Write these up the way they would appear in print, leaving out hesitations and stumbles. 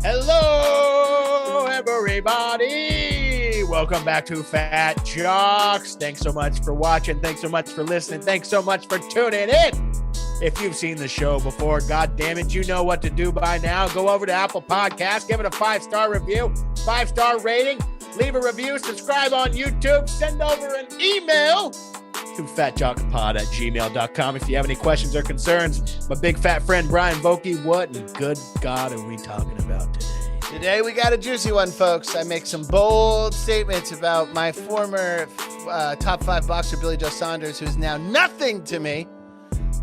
Hello, everybody. Welcome back to Fat Jocks. Thanks so much for watching. Thanks so much for listening. Thanks so much for tuning in. If you've seen the show before, God damn it, you know what to do by now. Go over to Apple Podcasts, give it a 5-star review, 5-star rating, leave a review, subscribe on YouTube, send over an email to fatjockpod@gmail.com if you have any questions or concerns. My big fat friend Bryan Vokey, what in good God are we talking about today? Today we got a juicy one, folks. I make some bold statements about my former top 5 boxer, Billy Joe Saunders, who's now nothing to me.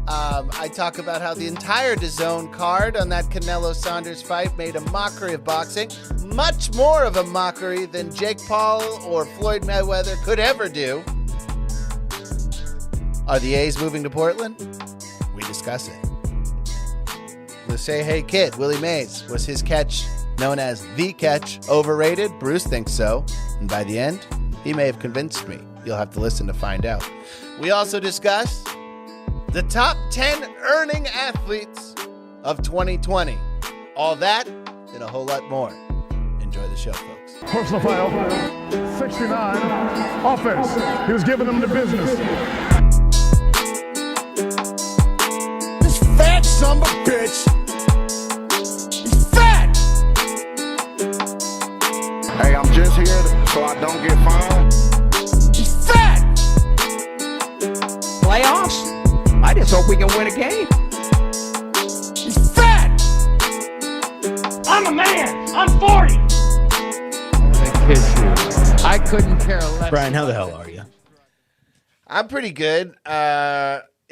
I talk about how the entire DAZN card on that Canelo-Saunders fight made a mockery of boxing, much more of a mockery than Jake Paul or Floyd Mayweather could ever do. Are the A's moving to Portland? We discuss it. We'll say, hey kid, Willie Mays, was his catch known as the catch overrated? Bruce thinks so. And by the end, he may have convinced me. You'll have to listen to find out. We also discuss the top 10 earning athletes of 2020. All that and a whole lot more. Enjoy the show, folks. Personal foul, 69, offense. He was giving them the business. This fat son of a bitch. He's fat. Hey, I'm just here so I don't get fined. He's fat. Playoffs? I just hope we can win a game. He's fat. I'm a man. I'm 40. I couldn't care less. Bryan, how the hell are you? I'm pretty good.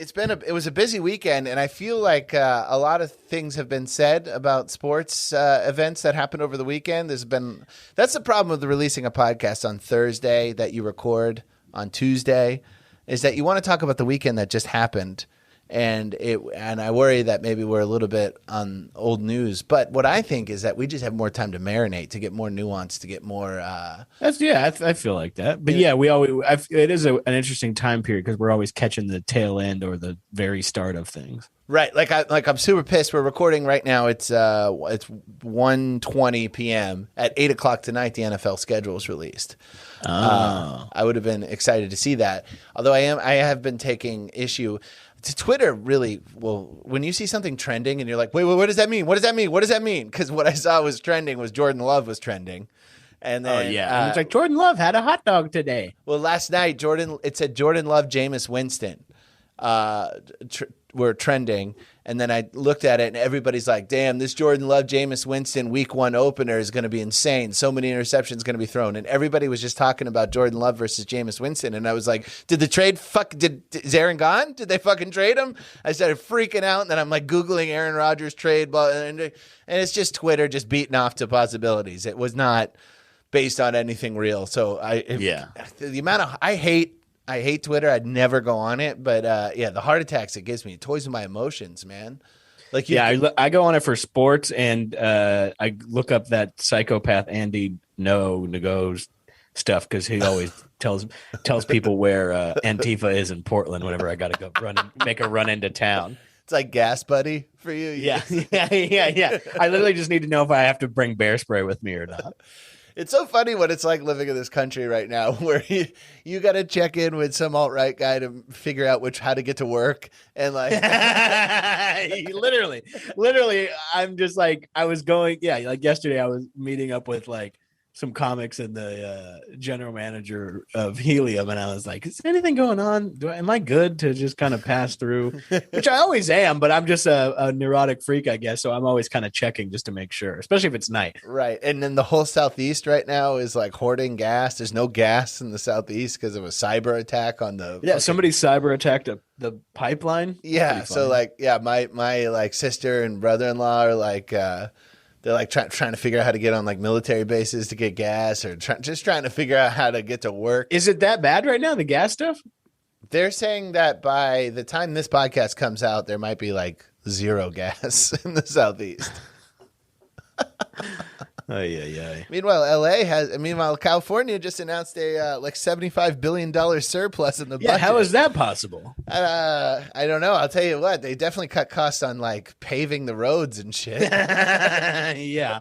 It was a busy weekend, and I feel like a lot of things have been said about sports events that happened over the weekend. That's the problem with releasing a podcast on Thursday that you record on Tuesday, is that you want to talk about the weekend that just happened. And I worry that maybe we're a little bit on old news. But what I think is that we just have more time to marinate, to get more nuance, to get more. I feel like that. But yeah, it is an interesting time period because we're always catching the tail end or the very start of things. Right. I'm super pissed. We're recording right now. It's 1:20 p.m. At 8 o'clock tonight, the NFL schedule is released. I would have been excited to see that. Although I have been taking issue. Twitter really will, when you see something trending and you're like, wait, what does that mean? What does that mean? What does that mean? Because what I saw was trending was Jordan Love was trending. And then, and it's like Jordan Love had a hot dog today. Well, last night, it said Jordan Love, Jameis Winston were trending. And then I looked at it and everybody's like, damn, this Jordan Love, Jameis Winston week 1 opener is going to be insane. So many interceptions going to be thrown. And everybody was just talking about Jordan Love versus Jameis Winston. And I was like, is Aaron gone? Did they fucking trade him? I started freaking out. And then I'm like Googling Aaron Rodgers trade. And it's just Twitter just beating off to possibilities. It was not based on anything real. So I hate Twitter. I'd never go on it, but the heart attacks it gives me, it toys with my emotions, man. Like, I go on it for sports, and I look up that psychopath Andy Ngo's stuff because he always tells people where Antifa is in Portland whenever I got to go make a run into town. It's like Gas Buddy for you. Yeah. I literally just need to know if I have to bring bear spray with me or not. It's so funny what it's like living in this country right now, where you got to check in with some alt-right guy to figure out how to get to work, and like literally, I'm just like, I was going, like yesterday I was meeting up with like some comics and the general manager of Helium, and I was like, is there anything going on? Am I good to just kind of pass through? Which I always am, but I'm just a neurotic freak, I guess, so I'm always kind of checking just to make sure, especially if it's night. Right, and then the whole Southeast right now is like hoarding gas. There's no gas in the Southeast because of a cyber attack on the... Yeah, somebody cyber attacked the pipeline. Yeah, so like, my like sister and brother-in-law are like... they're like trying to figure out how to get on like military bases to get gas, or just trying to figure out how to get to work. Is it that bad right now, the gas stuff? They're saying that by the time this podcast comes out, there might be like 0 gas in the Southeast. Meanwhile, California just announced a like $75 billion surplus in the budget. How is that possible? I don't know. I'll tell you what, they definitely cut costs on like paving the roads and shit. Yeah.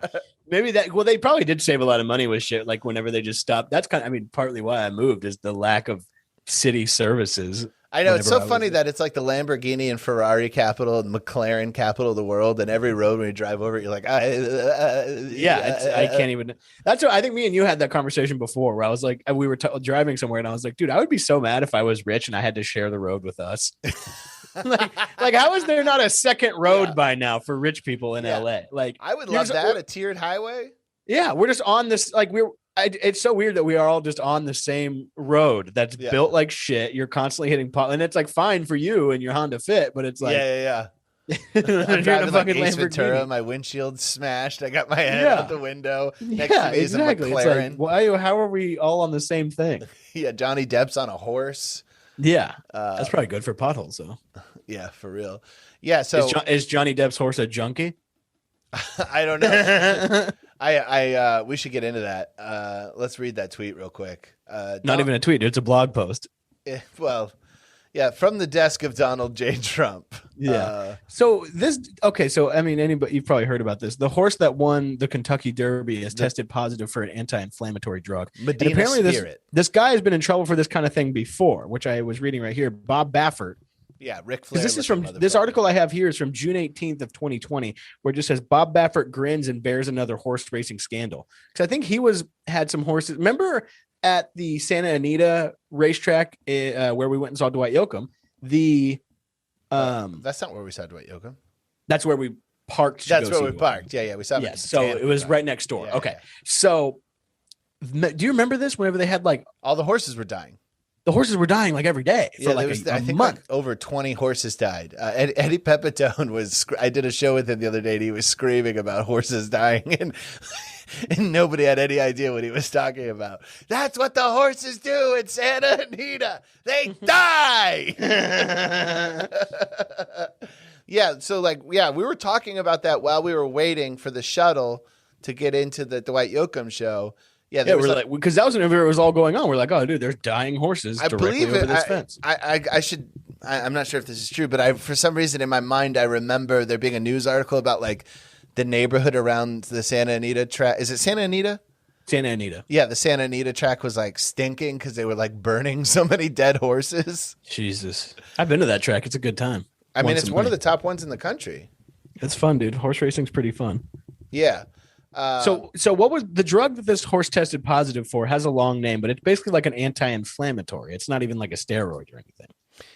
Maybe that, well, they probably did save a lot of money with shit. Like whenever they just stopped, that's partly why I moved is the lack of city services. I know, it's so funny that it's like the Lamborghini and Ferrari capital and McLaren capital of the world, and every road when you drive over it, you're like, I can't even. That's what I think. Me and you had that conversation before, where I was like, we were driving somewhere, and I was like, dude, I would be so mad if I was rich and I had to share the road with us. like, how is there not a second road by now for rich people in LA? Like, I would love that, a tiered highway. Yeah, we're just on this. Like, it's so weird that we are all just on the same road that's built like shit. You're constantly hitting and it's like fine for you and your Honda Fit, but it's like I'm driving like Ace Ventura, my windshield's smashed. I got my head out the window. Next to me is a McLaren. Like, how are we all on the same thing? Yeah, Johnny Depp's on a horse. Yeah, that's probably good for potholes, though. Yeah, for real. Yeah, so is Johnny Depp's horse a junkie? I don't know. We should get into that. Let's read that tweet real quick. Not even a tweet. It's a blog post. From the desk of Donald J. Trump. Yeah. So anybody, you've probably heard about this. The horse that won the Kentucky Derby has tested positive for an anti-inflammatory drug. Medina apparently Spirit. This guy has been in trouble for this kind of thing before, which I was reading right here. Bob Baffert. Yeah, Rick Flair. This article I have here is from June 18th of 2020, where it just says Bob Baffert grins and bears another horse racing scandal. Because I think he had some horses. Remember at the Santa Anita racetrack where we went and saw Dwight Yoakam? That's not where we saw Dwight Yoakam. That's where we parked. That's where we parked. Yeah, we saw him. Yeah, so it was right next door. Yeah, okay. Yeah. So do you remember this? Whenever they had like all the horses were dying. The horses were dying like every day for like a month. Like over 20 horses died. Eddie Pepitone I did a show with him the other day, and he was screaming about horses dying, and nobody had any idea what he was talking about. That's what the horses do in Santa Anita. They die. We were talking about that while we were waiting for the shuttle to get into the Dwight Yoakam show. Yeah, we're like, because that was whenever it was all going on. We're like, oh, dude, there's dying horses directly over this fence. I'm not sure if this is true, but for some reason in my mind, I remember there being a news article about like the neighborhood around the Santa Anita track. Is it Santa Anita? Santa Anita. Yeah, the Santa Anita track was like stinking because they were like burning so many dead horses. Jesus. I've been to that track. It's a good time. I mean, it's one of the top ones in the country. It's fun, dude. Horse racing's pretty fun. Yeah. So what was the drug that this horse tested positive for? Has a long name, but it's basically like an anti-inflammatory. It's not even like a steroid or anything.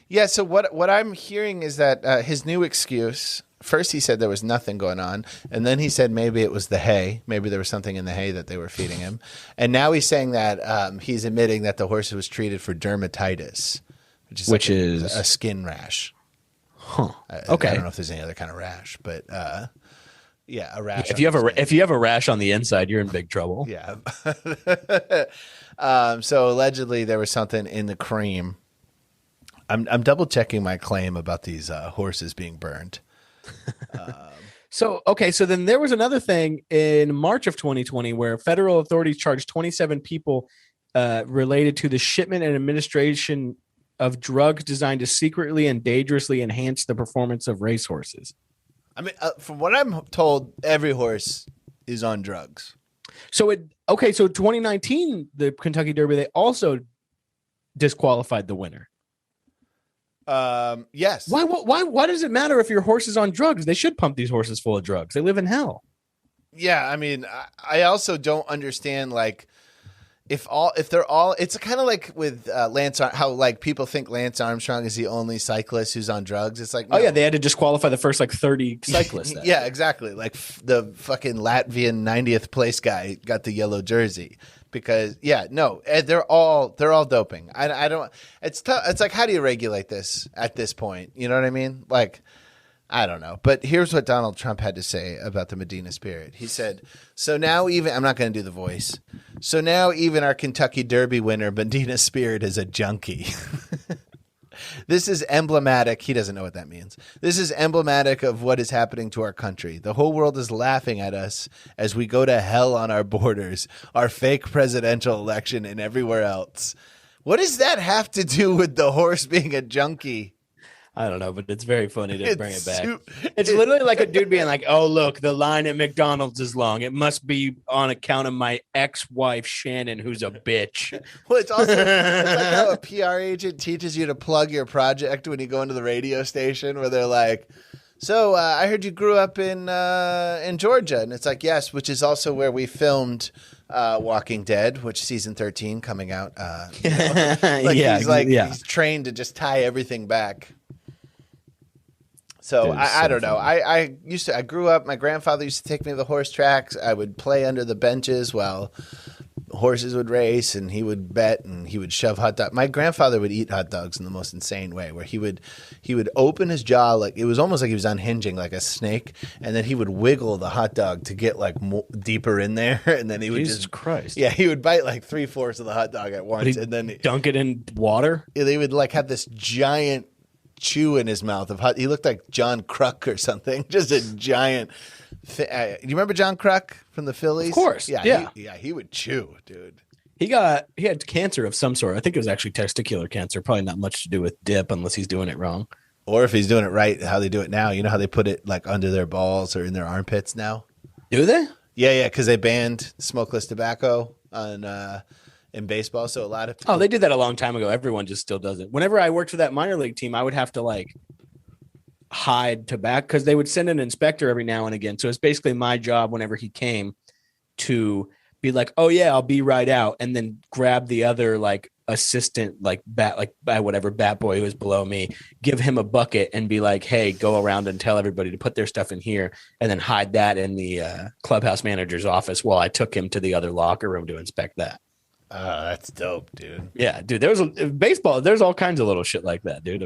Yeah. So what I'm hearing is that his new excuse. First, he said there was nothing going on, and then he said maybe it was the hay. Maybe there was something in the hay that they were feeding him, and now he's saying that he's admitting that the horse was treated for dermatitis, which is a skin rash. Huh. Okay. I don't know if there's any other kind of rash, but. Yeah, a rash. If you have a rash on the inside, you're in big trouble. Yeah. So allegedly there was something in the cream. I'm double checking my claim about these horses being burned. So then there was another thing in March of 2020 where federal authorities charged 27 people related to the shipment and administration of drugs designed to secretly and dangerously enhance the performance of racehorses. I mean, from what I'm told, every horse is on drugs. So 2019, the Kentucky Derby, they also disqualified the winner. Yes. Why does it matter if your horse is on drugs? They should pump these horses full of drugs. They live in hell. Yeah, I mean, I also don't understand like if they're all, it's kind of like with Lance, how like people think Lance Armstrong is the only cyclist who's on drugs. It's like, no. Oh yeah, they had to disqualify the first like 30 cyclists. Yeah, exactly. Like the fucking Latvian 90th place guy got the yellow jersey because they're all doping. I don't. It's tough. It's like, how do you regulate this at this point? You know what I mean? Like, I don't know. But here's what Donald Trump had to say about the Medina Spirit. He said, so now even, I'm not going to do the voice. So now even our Kentucky Derby winner, Medina Spirit, is a junkie. This is emblematic. He doesn't know what that means. This is emblematic of what is happening to our country. The whole world is laughing at us as we go to hell on our borders, our fake presidential election, and everywhere else. What does that have to do with the horse being a junkie? I don't know, but it's very funny to bring it back. It's literally like a dude being like, oh, look, the line at McDonald's is long. It must be on account of my ex-wife, Shannon, who's a bitch. Well, it's also it's like how a PR agent teaches you to plug your project when you go into the radio station, where they're like, so I heard you grew up in Georgia. And it's like, yes, which is also where we filmed Walking Dead, which season 13 coming out. He's trained to just tie everything back. So I don't know. I grew up, my grandfather used to take me to the horse tracks. I would play under the benches while horses would race, and he would bet, and he would shove hot dogs. My grandfather would eat hot dogs in the most insane way, where he would open his jaw, like it was almost like he was unhinging like a snake, and then he would wiggle the hot dog to get like deeper in there, and then he would Jesus Christ. Yeah, he would bite like 3/4 of the hot dog at once, and then dunk it in water. Yeah, they would like have this giant chew in his mouth of hot. He looked like John Kruk or something, just a giant. You remember John Kruk from the Phillies? Of course. Yeah. He would chew, dude. He had cancer of some sort. I think it was actually testicular cancer. Probably not much to do with dip unless he's doing it wrong. Or if he's doing it right, how they do it now. You know how they put it like under their balls or in their armpits now? Do they? Yeah, because they banned smokeless tobacco in baseball. So a lot of people... Oh, they did that a long time ago. Everyone just still does it. Whenever I worked for that minor league team, I would have to like hide tobacco because they would send an inspector every now and again. So it's basically my job whenever he came to be like, oh yeah, I'll be right out. And then grab the other like assistant, bat boy who was below me, give him a bucket and be like, hey, go around and tell everybody to put their stuff in here, and then hide that in the clubhouse manager's office while I took him to the other locker room to inspect that. Oh, that's dope, dude. Yeah, dude. Baseball. There's all kinds of little shit like that, dude.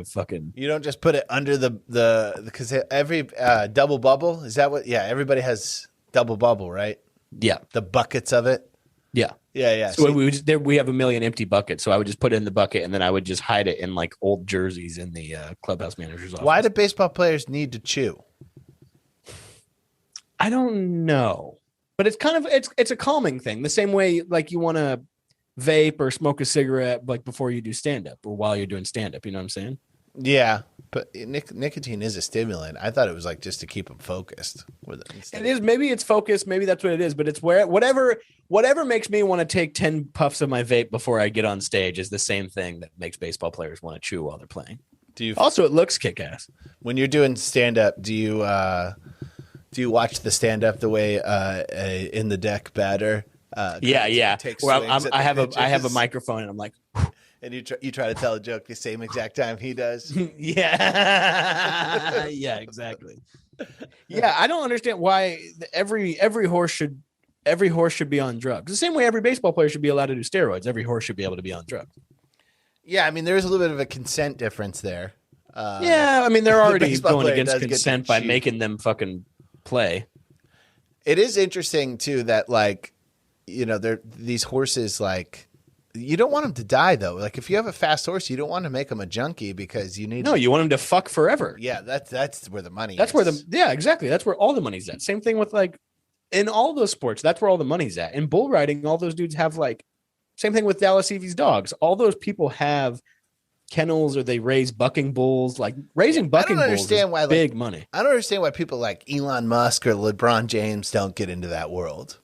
You don't just put it under the because every double bubble, is that what? Yeah, everybody has double bubble, right? Yeah, the buckets of it. Yeah. So we have a million empty buckets, so I would just put it in the bucket, and then I would just hide it in like old jerseys in the clubhouse manager's office. Why do baseball players need to chew? I don't know, but it's kind of it's a calming thing. The same way like you want to vape or smoke a cigarette like before you do stand-up or while you're doing stand-up, you know what I'm saying? Yeah, but nicotine is a stimulant. I thought it was like just to keep them focused with it. It is. Maybe it's focused. Maybe that's what it is. But it's whatever makes me want to take 10 puffs of my vape before I get on stage is the same thing that makes baseball players want to chew while they're playing. Also, it looks kick-ass. When you're doing stand-up, do you watch the stand-up the way in the deck batter? Yeah. Where I have a microphone and I'm like, and you try to tell a joke the same exact time he does. Yeah, yeah, exactly. Yeah, I don't understand why every horse should be on drugs. The same way every baseball player should be allowed to do steroids. Every horse should be able to be on drugs. Yeah, I mean, there's a little bit of a consent difference there. Yeah, I mean, they're already going against consent by making them fucking play. It is interesting too that like, you know, these horses, like, you don't want them to die though. Like if you have a fast horse, you don't want to make them a junkie because you want them to fuck forever. Yeah, that's where the money is. Exactly. That's where all the money's at. Same thing with like in all those sports, that's where all the money's at. In bull riding, all those dudes have like, same thing with Dallas Evie's dogs. All those people have kennels or they raise bucking bulls. Like raising bucking bulls is big money. I don't understand why people like Elon Musk or LeBron James don't get into that world.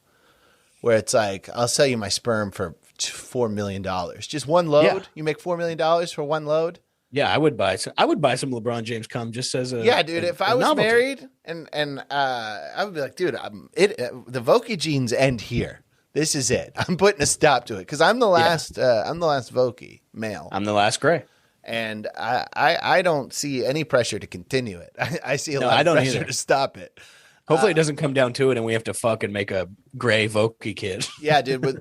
Where it's like, I'll sell you my sperm for $4 million. Just one load? Yeah. You make $4 million for one load? Yeah, I would buy some LeBron James cum just as a dude. If I was novelty. Married and I would be like, dude, the Vokey genes end here. This is it. I'm putting a stop to it because I'm the last. I'm the last Vokey male. I'm the last gray, and I don't see any pressure to continue it. I see a lot of pressure to stop it. Hopefully it doesn't come down to it and we have to fucking make a gray Vokey kid. Yeah, dude. We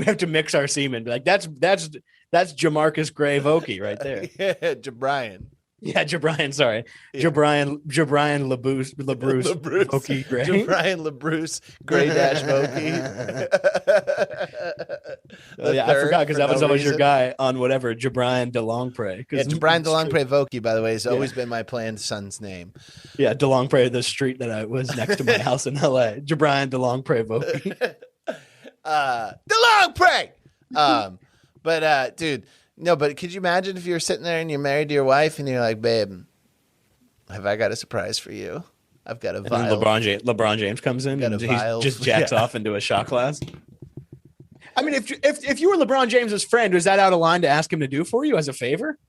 have to mix our semen. Be like, that's Jamarcus Gray Vokey right there. Yeah, Jabrian. Yeah, Jabrian. Sorry, yeah. Jabrian LeBruce Vokey Gray. Jabrian LeBruce Gray Dash Vokey. Oh, yeah, I forgot because that was always your reason. guy on whatever Brian DeLongpre. Yeah, Bryan DeLongpre Vokey, by the way, has always been my planned son's name. Yeah, DeLongpre, the street that I was next to my house in L.A. Brian DeLongpre Vokey. DeLongpre. But dude, no. But could you imagine if you were sitting there and you're married to your wife and you're like, babe, have I got a surprise for you? I've got a And vial. then LeBron James comes in and he just jacks off into a shot glass. I mean, if you were LeBron James's friend, was that out of line to ask him to do for you as a favor?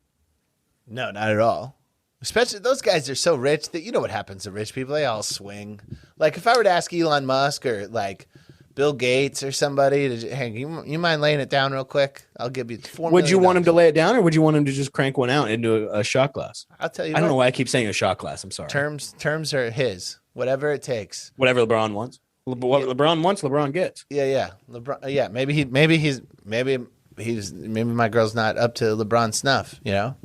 No, not at all. Especially those guys are so rich that you know what happens to rich people. They all swing. Like if I were to ask Elon Musk or like Bill Gates or somebody, to, hey, you mind laying it down real quick? I'll give you $4 million. Would you want him to lay it down or would you want him to just crank one out into a shot glass? I'll tell you. I don't know why I keep saying a shot glass. I'm sorry. Terms are his. Whatever it takes. Whatever LeBron wants. What LeBron wants, LeBron gets. Yeah. LeBron. Yeah, maybe my girl's not up to LeBron's snuff. You know.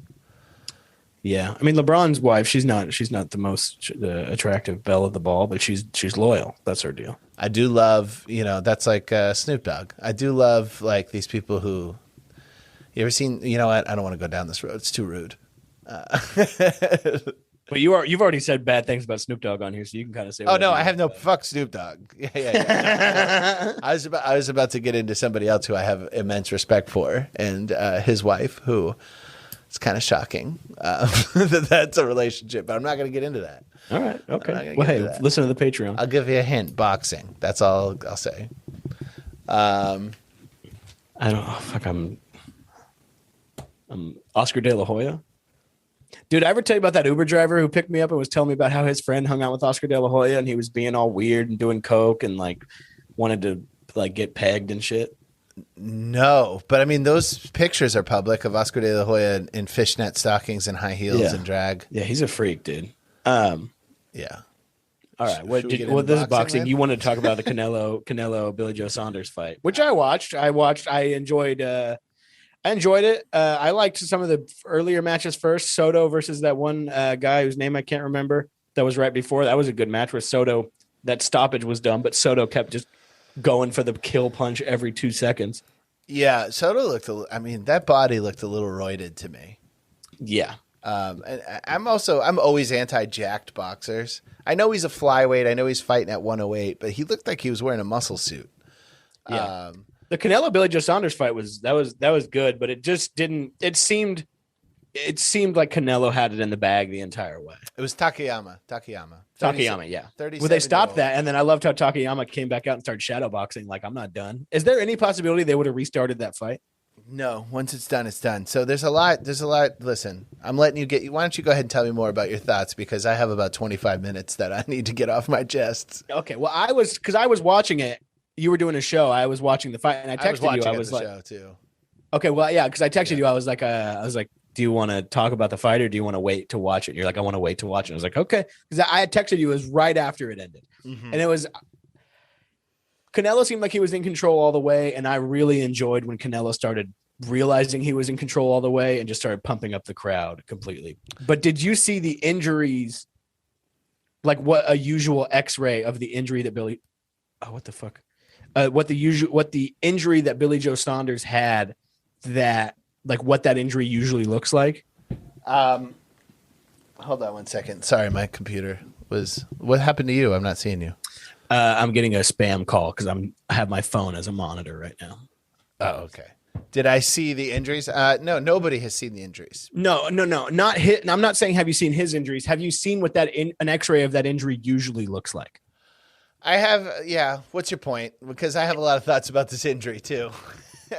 Yeah, I mean LeBron's wife. She's not the most attractive belle of the ball, but she's loyal. That's her deal. I do love. You know, that's like Snoop Dogg. I do love like these people who. You ever seen? You know what? I don't want to go down this road. It's too rude. But you've already said bad things about Snoop Dogg on here, so you can kind of say. Oh no, I have no fuck Snoop Dogg. Yeah. I was about to get into somebody else who I have immense respect for, and his wife, who it's kind of shocking that that's a relationship, but I'm not going to get into that. All right, okay. Well, hey, listen to the Patreon. I'll give you a hint: boxing. That's all I'll say. I don't. Oh, fuck. I'm Oscar De La Hoya. Dude, I ever tell you about that Uber driver who picked me up and was telling me about how his friend hung out with Oscar De La Hoya and he was being all weird and doing coke and like wanted to like get pegged and shit? No, but I mean those pictures are public of Oscar De La Hoya in fishnet stockings and high heels and drag. Yeah, he's a freak, dude. Yeah. All right. This is boxing. Man? You wanted to talk about the Canelo Billy Joe Saunders fight, which I watched. I enjoyed it. I liked some of the earlier matches first. Soto versus that one guy whose name I can't remember. That was right before. That was a good match where Soto, that stoppage was dumb, but Soto kept just going for the kill punch every 2 seconds. Yeah, Soto that body looked a little roided to me. Yeah. And I'm always anti-jacked boxers. I know he's a flyweight. I know he's fighting at 108, but he looked like he was wearing a muscle suit. Yeah. The Canelo Billy Joe Saunders fight was good, but it just didn't. It seemed like Canelo had it in the bag the entire way. It was Takayama, yeah. Well, they stopped that, and then I loved how Takayama came back out and started shadowboxing. Like, I'm not done. Is there any possibility they would have restarted that fight? No, once it's done, it's done. So there's a lot. Listen, I'm letting you get. Why don't you go ahead and tell me more about your thoughts, because I have about 25 minutes that I need to get off my chest. Okay. Well, I was watching it. You were doing a show. I was watching the fight, and I texted you. I was like, show too. Okay, well, yeah, because I texted you. I was like, do you want to talk about the fight or do you want to wait to watch it? And you're like, I want to wait to watch it. I was like, okay, because I had texted you. It was right after it ended, and it was Canelo seemed like he was in control all the way, and I really enjoyed when Canelo started realizing he was in control all the way and just started pumping up the crowd completely. But did you see the injuries? Like what a usual X-ray of the injury that Billy? Oh, what the fuck? What the injury that Billy Joe Saunders had, that like what that injury usually looks like. Hold on one second. Sorry, my computer was. What happened to you? I'm not seeing you. I'm getting a spam call because I have my phone as a monitor right now. Oh, okay. Did I see the injuries? No, nobody has seen the injuries. No, not hit. I'm not saying have you seen his injuries. Have you seen what an X-ray of that injury usually looks like? I have, yeah. What's your point? Because I have a lot of thoughts about this injury too.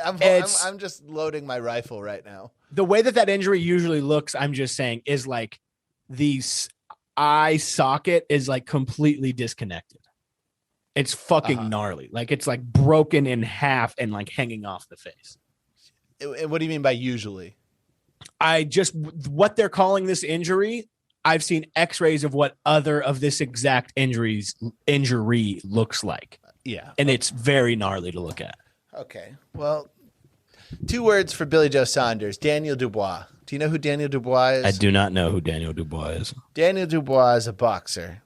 I'm just loading my rifle right now. The way that injury usually looks, I'm just saying, is like the eye socket is like completely disconnected. It's fucking gnarly. Like it's like broken in half and like hanging off the face. What do you mean by usually? What they're calling this injury, I've seen X-rays of what other of this exact injury looks like. Yeah. And it's very gnarly to look at. Okay. Well, 2 words for Billy Joe Saunders. Daniel Dubois. Do you know who Daniel Dubois is? I do not know who Daniel Dubois is. Daniel Dubois is a boxer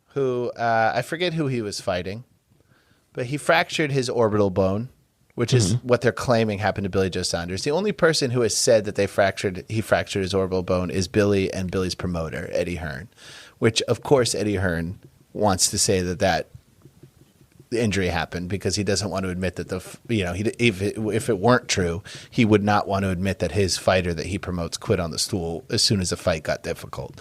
who, I forget who he was fighting, but he fractured his orbital bone which is what they're claiming happened to Billy Joe Saunders. The only person who has said that he fractured his orbital bone is Billy and Billy's promoter, Eddie Hearn, which, of course, Eddie Hearn wants to say that the injury happened because he doesn't want to admit that if it weren't true, he would not want to admit that his fighter that he promotes quit on the stool as soon as the fight got difficult.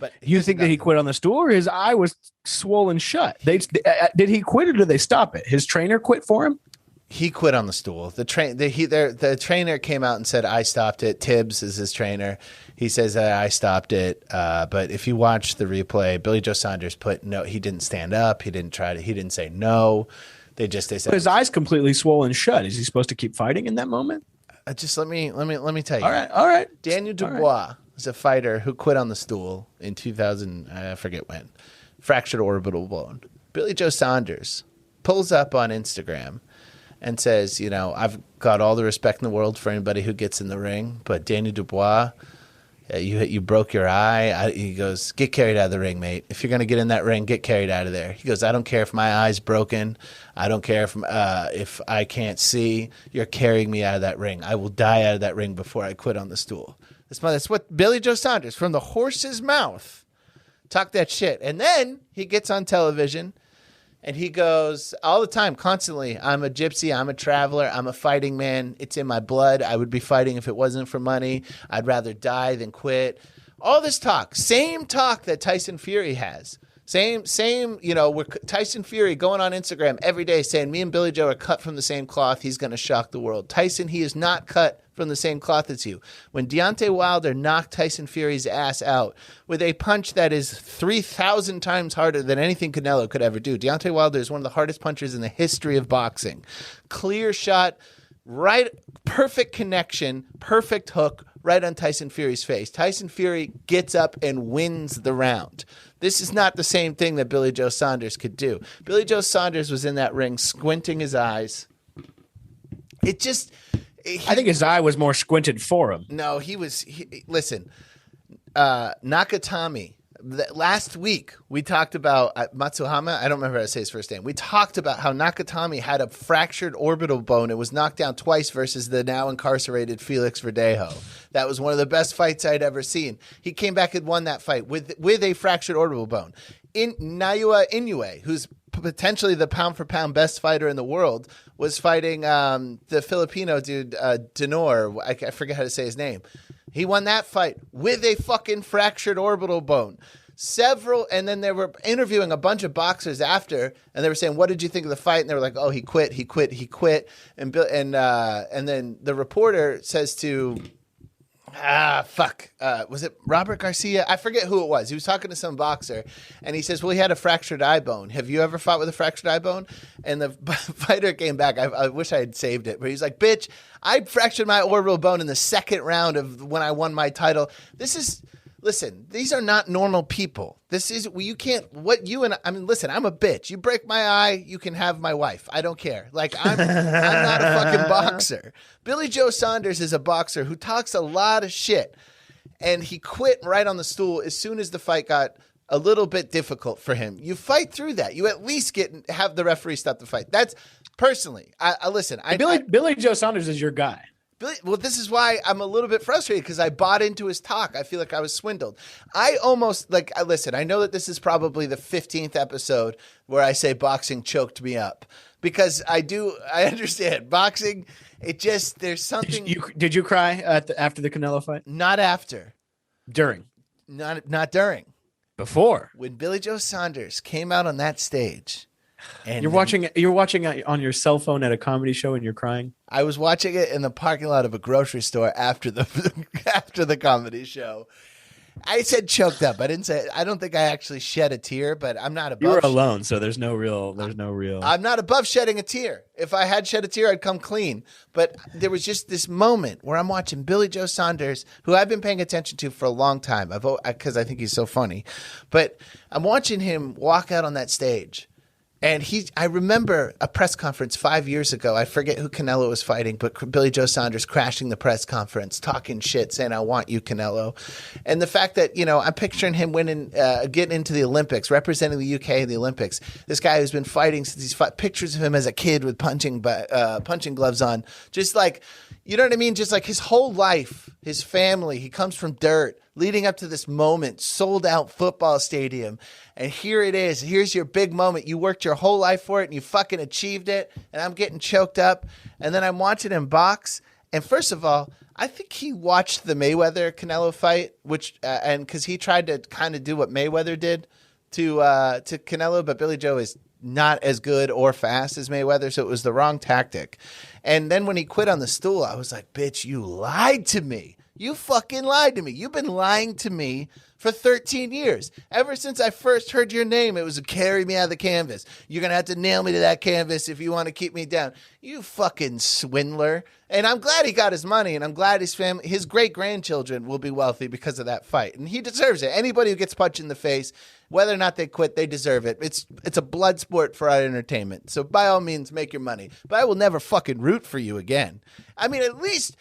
But you think that he quit on the stool, or his eye was swollen shut? Did he quit, or did they stop it? His trainer quit for him? He quit on the stool. The trainer came out and said, I stopped it. Tibbs is his trainer. He says that I stopped it. But if you watch the replay, Billy Joe Saunders he didn't stand up. He didn't he didn't say no. They said his eye's completely swollen shut. Is he supposed to keep fighting in that moment? Just let me tell you. All right. Daniel Dubois was a fighter who quit on the stool in 2000. I forget when. Fractured orbital bone. Billy Joe Saunders pulls up on Instagram and says, I've got all the respect in the world for anybody who gets in the ring, but Daniel Dubois, you broke your eye. He goes, get carried out of the ring, mate. If you're going to get in that ring, get carried out of there. He goes, I don't care if my eye's broken. I don't care if I can't see. You're carrying me out of that ring. I will die out of that ring before I quit on the stool. That's what Billy Joe Saunders, from the horse's mouth, talked that shit. And then he gets on television and he goes all the time, constantly, I'm a gypsy, I'm a traveler, I'm a fighting man. It's in my blood. I would be fighting if it wasn't for money. I'd rather die than quit. All this talk, same talk that Tyson Fury has. Same, Tyson Fury going on Instagram every day saying, me and Billy Joe are cut from the same cloth. He's going to shock the world. Tyson, he is not cut from the same cloth as you. When Deontay Wilder knocked Tyson Fury's ass out with a punch that is 3,000 times harder than anything Canelo could ever do. Deontay Wilder is one of the hardest punchers in the history of boxing. Clear shot, right, perfect connection, perfect hook, right on Tyson Fury's face. Tyson Fury gets up and wins the round. This is not the same thing that Billy Joe Saunders could do. Billy Joe Saunders was in that ring squinting his eyes. I think his eye was more squinted for him. No, listen, Nakatami. Last week, we talked about Matsuhama. I don't remember how to say his first name. We talked about how Nakatami had a fractured orbital bone and was knocked down twice versus the now incarcerated Felix Verdejo. That was one of the best fights I'd ever seen. He came back and won that fight with a fractured orbital bone. Naoya Inoue, who's potentially the pound-for-pound best fighter in the world, was fighting the Filipino dude, Denor. I forget how to say his name. He won that fight with a fucking fractured orbital bone. And then they were interviewing a bunch of boxers after, and they were saying, what did you think of the fight? And they were like, oh, he quit. And then the reporter says to... was it Robert Garcia? I forget who it was. He was talking to some boxer, and he says, well, he had a fractured eye bone. Have you ever fought with a fractured eye bone? And the fighter came back. I wish I had saved it, but he's like, bitch, I fractured my orbital bone in the second round of when I won my title. Listen, these are not normal people. Listen, I'm a bitch. You break my eye, you can have my wife. I don't care. Like, I'm not a fucking boxer. Billy Joe Saunders is a boxer who talks a lot of shit, and he quit right on the stool as soon as the fight got a little bit difficult for him. You fight through that. You at least have the referee stop the fight. That's personally. Billy Joe Saunders is your guy. Well, this is why I'm a little bit frustrated, because I bought into his talk. I feel like I was swindled. I know that this is probably the 15th episode where I say boxing choked me up, because I understand boxing. There's something. Did you cry after the Canelo fight? Not after. During. Not during. Before. When Billy Joe Saunders came out on that stage. And you're watching on your cell phone at a comedy show and you're crying? I was watching it in the parking lot of a grocery store after the comedy show. I said choked up. I didn't say. I don't think I actually shed a tear, but I'm not above. You were alone, so there's no real. I'm not above shedding a tear. If I had shed a tear, I'd come clean. But there was just this moment where I'm watching Billy Joe Saunders, who I've been paying attention to for a long time, because I think he's so funny. But I'm watching him walk out on that stage. And I remember a press conference 5 years ago. I forget who Canelo was fighting, but Billy Joe Saunders crashing the press conference, talking shit, saying, "I want you, Canelo." And the fact that, I'm picturing him winning, getting into the Olympics, representing the UK in the Olympics. This guy who's been fighting since he's fought, pictures of him as a kid with punching gloves on. Just like, you know what I mean? Just like his whole life, his family, he comes from dirt, leading up to this moment, sold out football stadium. And here it is. Here's your big moment. You worked your whole life for it and you fucking achieved it. And I'm getting choked up. And then I'm watching him box. And first of all, I think he watched the Mayweather Canelo fight, and because he tried to kind of do what Mayweather did to Canelo, but Billy Joe is not as good or fast as Mayweather, so it was the wrong tactic. And then when he quit on the stool, I was like, bitch, you lied to me. You fucking lied to me. You've been lying to me for 13 years. Ever since I first heard your name, it was carry me out of the canvas. You're going to have to nail me to that canvas if you want to keep me down. You fucking swindler. And I'm glad he got his money, and I'm glad his family, his great-grandchildren will be wealthy because of that fight. And he deserves it. Anybody who gets punched in the face, whether or not they quit, they deserve it. It's a blood sport for our entertainment. So by all means, make your money. But I will never fucking root for you again. I mean, at least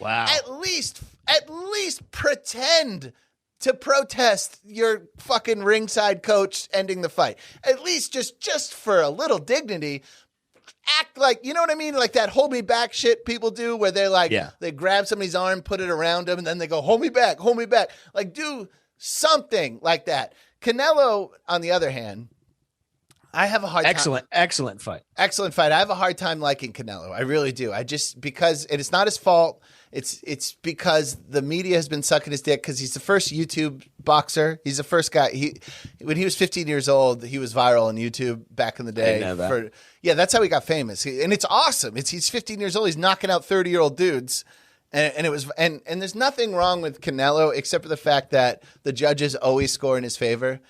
pretend to protest your fucking ringside coach ending the fight. At least just for a little dignity, act like, you know what I mean? Like that hold me back shit people do where they're like, they grab somebody's arm, put it around them, and then they go, hold me back, hold me back. Like do something like that. Canelo, on the other hand, I have a hard time. Excellent fight. Excellent fight. I have a hard time liking Canelo. I really do. Because it's not his fault. It's because the media has been sucking his dick because he's the first YouTube boxer. He's the first guy. When he was 15 years old, he was viral on YouTube back in the day. I didn't know that. That's how he got famous. And it's awesome. He's 15 years old. He's knocking out 30-year-old dudes. And there's nothing wrong with Canelo except for the fact that the judges always score in his favor.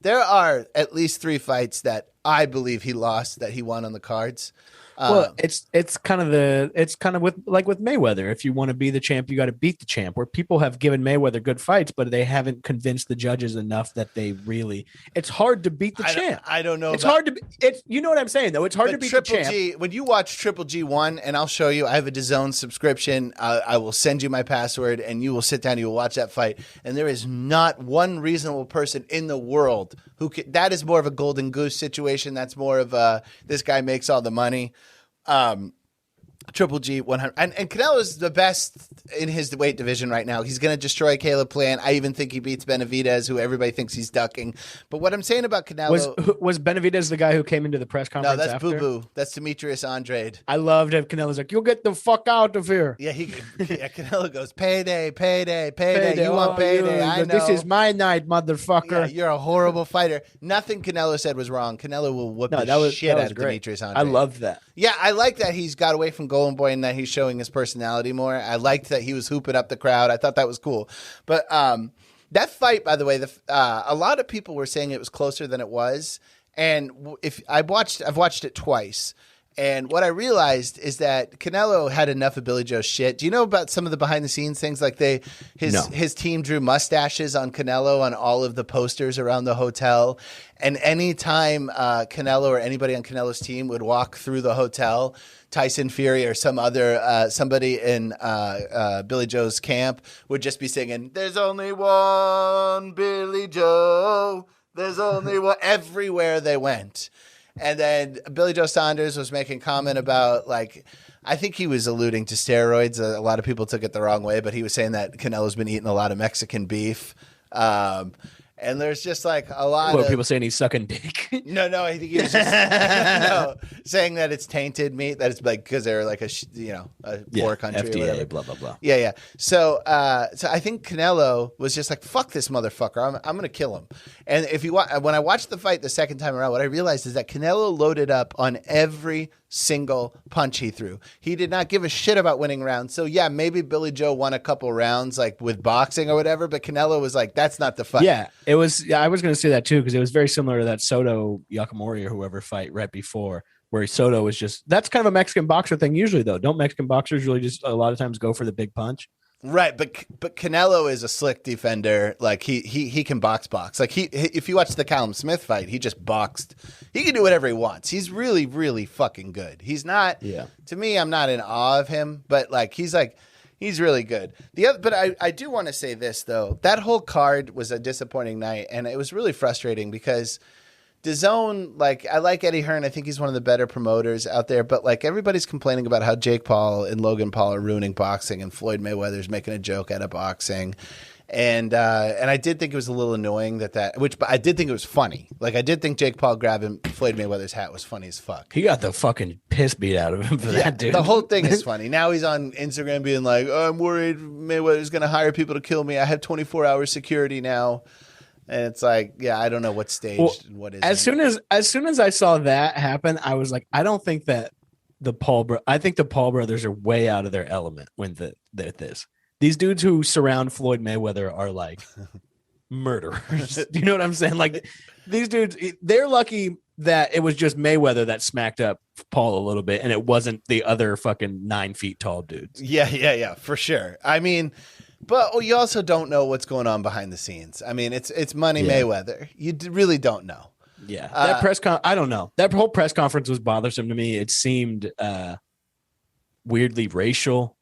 There are at least 3 fights that I believe he lost that he won on the cards. Well, it's kind of with Mayweather. If you want to be the champ, you got to beat the champ. Where people have given Mayweather good fights, but they haven't convinced the judges enough that they really. It's hard to beat the champ. I don't know. You know what I'm saying though. It's hard to beat Triple the champ. G, when you watch Triple G1, and I'll show you. I have a DAZN subscription. I will send you my password, and you will sit down. And you will watch that fight, and there is not one reasonable person in the world who can. That is more of a golden goose situation. That's more of this guy makes all the money. Triple G 100, and Canelo is the best in his weight division right now. He's going to destroy Caleb Plant. I even think he beats Benavidez, who everybody thinks he's ducking. But what I'm saying about Canelo was Benavidez the guy who came into the press conference? No, that's after? Boo Boo. That's Demetrius Andrade. I loved it. Canelo's like, "You'll get the fuck out of here." Yeah, Canelo goes, "Payday, payday, payday. You want payday? I know. This is my night, motherfucker." Yeah, you're a horrible fighter. Nothing Canelo said was wrong. Canelo will whoop the shit out of Demetrius Andrade. I loved that. Yeah, I like that he's got away from Golden Boy and that he's showing his personality more. I liked that he was hooping up the crowd. I thought that was cool. But that fight, by the way, a lot of people were saying it was closer than it was. And I've watched it twice. And what I realized is that Canelo had enough of Billy Joe's shit. Do you know about some of the behind the scenes things? Like his team drew mustaches on Canelo on all of the posters around the hotel. And anytime Canelo or anybody on Canelo's team would walk through the hotel, Tyson Fury or some other somebody in Billy Joe's camp would just be singing, "There's only one Billy Joe. There's only one," everywhere they went. And then Billy Joe Saunders was making comment about, like, I think he was alluding to steroids. A lot of people took it the wrong way, but he was saying that Canelo's been eating a lot of Mexican beef. And there's just like a lot of people saying he's sucking dick. No, I think he was just saying that it's tainted meat. That it's like because they're like a poor country. FDA, or whatever. blah blah blah. Yeah. So I think Canelo was just like, fuck this motherfucker. I'm gonna kill him. And when I watched the fight the second time around, what I realized is that Canelo loaded up on every single punch he threw. He did not give a shit about winning rounds. So yeah, maybe Billy Joe won a couple rounds like with boxing or whatever, but Canelo was like, that's not the fight. Yeah, it was. I was going to say that too because it was very similar to that Soto Yakamori or whoever fight right before, where Soto was just. That's kind of a Mexican boxer thing usually though. Don't Mexican boxers really just a lot of times go for the big punch? Right, but Canelo is a slick defender. Like he can box. Like if you watch the Callum Smith fight, he just boxed. He can do whatever he wants. He's really, really fucking good. He's not. Yeah. To me, I'm not in awe of him, but he's really good. But I do want to say this though. That whole card was a disappointing night, and it was really frustrating because DAZN, I like Eddie Hearn. I think he's one of the better promoters out there. But everybody's complaining about how Jake Paul and Logan Paul are ruining boxing, and Floyd Mayweather's making a joke out of boxing. And I did think it was a little annoying but I did think it was funny. I did think Jake Paul grabbing Floyd Mayweather's hat was funny as fuck. He got the fucking piss beat out of him for that, dude. The whole thing is funny. Now he's on Instagram being like, "Oh, I'm worried Mayweather's going to hire people to kill me. I have 24-hour security now." And it's I don't know what's staged and what isn't. As soon as I saw that happen, I was like, I don't think that I think the Paul brothers are way out of their element when this. These dudes who surround Floyd Mayweather are murderers. Do you know what I'm saying? These dudes, they're lucky that it was just Mayweather that smacked up Paul a little bit, and it wasn't the other fucking 9 feet tall dudes. Yeah, for sure. I mean. But you also don't know what's going on behind the scenes. I mean, it's Money Mayweather. You really don't know. Yeah, that I don't know. That whole press conference was bothersome to me. It seemed weirdly racial.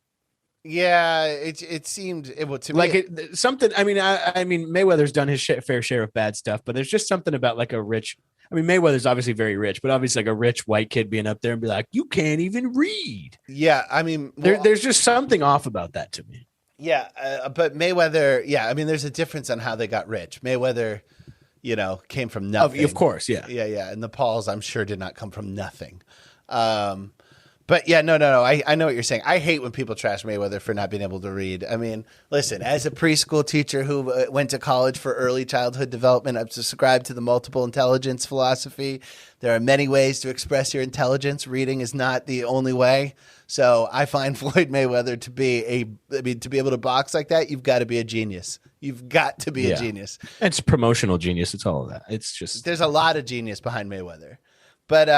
Yeah, it seemed to me something. I mean, Mayweather's done his fair share of bad stuff, but there's just something about a rich. I mean, Mayweather's obviously very rich, but obviously a rich white kid being up there and be like, "You can't even read." Yeah, I mean, there's just something off about that to me. Yeah, but Mayweather, I mean, there's a difference on how they got rich. Mayweather, came from nothing. Of course, yeah. Yeah. And the Pauls, I'm sure, did not come from nothing. But yeah, no. I know what you're saying. I hate when people trash Mayweather for not being able to read. I mean, listen, as a preschool teacher who went to college for early childhood development, I've subscribed to the multiple intelligence philosophy. There are many ways to express your intelligence. Reading is not the only way. So I find Floyd Mayweather to be able to box like that, you've got to be a genius. You've got to be a genius. It's promotional genius. It's all of that. It's just there's a lot of genius behind Mayweather. But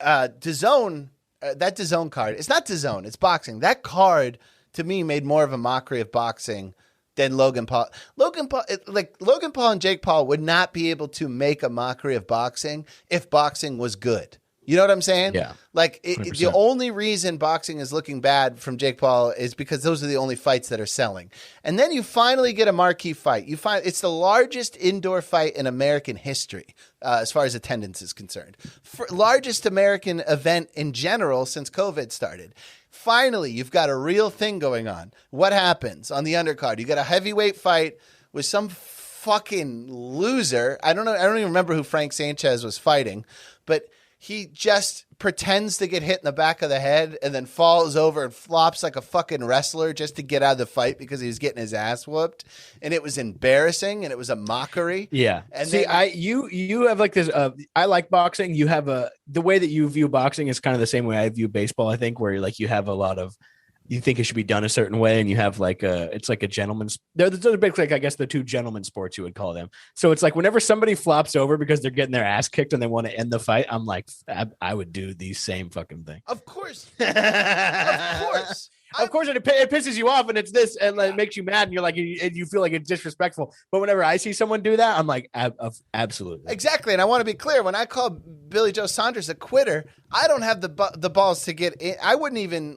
DAZN, that DAZN card, it's not DAZN, it's boxing. That card to me made more of a mockery of boxing than Logan Paul. Logan Paul and Jake Paul would not be able to make a mockery of boxing if boxing was good. You know what I'm saying? Yeah. The only reason boxing is looking bad from Jake Paul is because those are the only fights that are selling. And then you finally get a marquee fight. You find it's the largest indoor fight in American history as far as attendance is concerned. Largest American event in general since COVID started. Finally, you've got a real thing going on. What happens on the undercard? You got a heavyweight fight with some fucking loser. I don't know. I don't even remember who Frank Sanchez was fighting, but he just pretends to get hit in the back of the head and then falls over and flops like a fucking wrestler just to get out of the fight because he was getting his ass whooped. And it was embarrassing and it was a mockery. Yeah. And you have this, I like boxing. You have the way that you view boxing is kind of the same way I view baseball, I think, where you have a lot of, you think it should be done a certain way, and you have it's like a gentleman's. They're basically I guess the two gentleman sports you would call them. So it's whenever somebody flops over because they're getting their ass kicked and they want to end the fight, I'm like, I would do the same fucking thing. Of course, of course. Of course, it pisses you off, and it's this, and it makes you mad, and you're you feel like it's disrespectful. But whenever I see someone do that, I'm like, absolutely, exactly. And I want to be clear: when I call Billy Joe Saunders a quitter, I don't have the balls to get in. I wouldn't even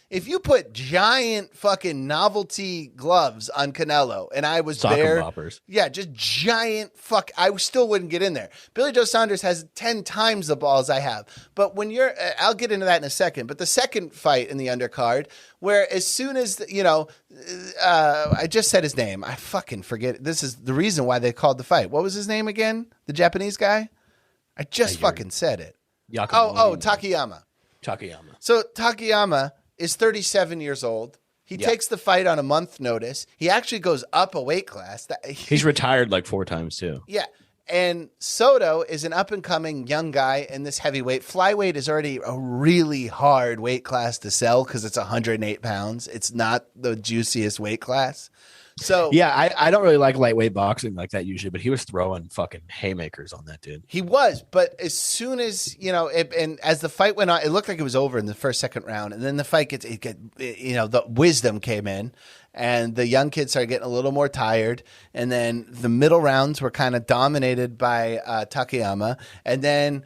if you put giant fucking novelty gloves on Canelo, and I was there, just giant I still wouldn't get in there. Billy Joe Saunders has 10 times the balls I have. But when I'll get into that in a second. But the second fight in the undercard, where as soon as I just said his name, I fucking forget it. This is the reason why they called the fight. What was his name again? The Japanese guy? I just fucking said it. Takayama. So Takayama is 37 years old. He takes the fight on a month notice. He actually goes up a weight class. He's retired 4 times too. Yeah. And Soto is an up-and-coming young guy in this heavyweight. Flyweight is already a really hard weight class to sell because it's 108 pounds. It's not the juiciest weight class. So Yeah, I don't really like lightweight boxing like that usually, but he was throwing fucking haymakers on that dude. he was, but as soon as and as the fight went on, it looked like it was over in the second round, and then the fight the wisdom came in, and the young kids started getting a little more tired, and then the middle rounds were kind of dominated by Takayama, and then.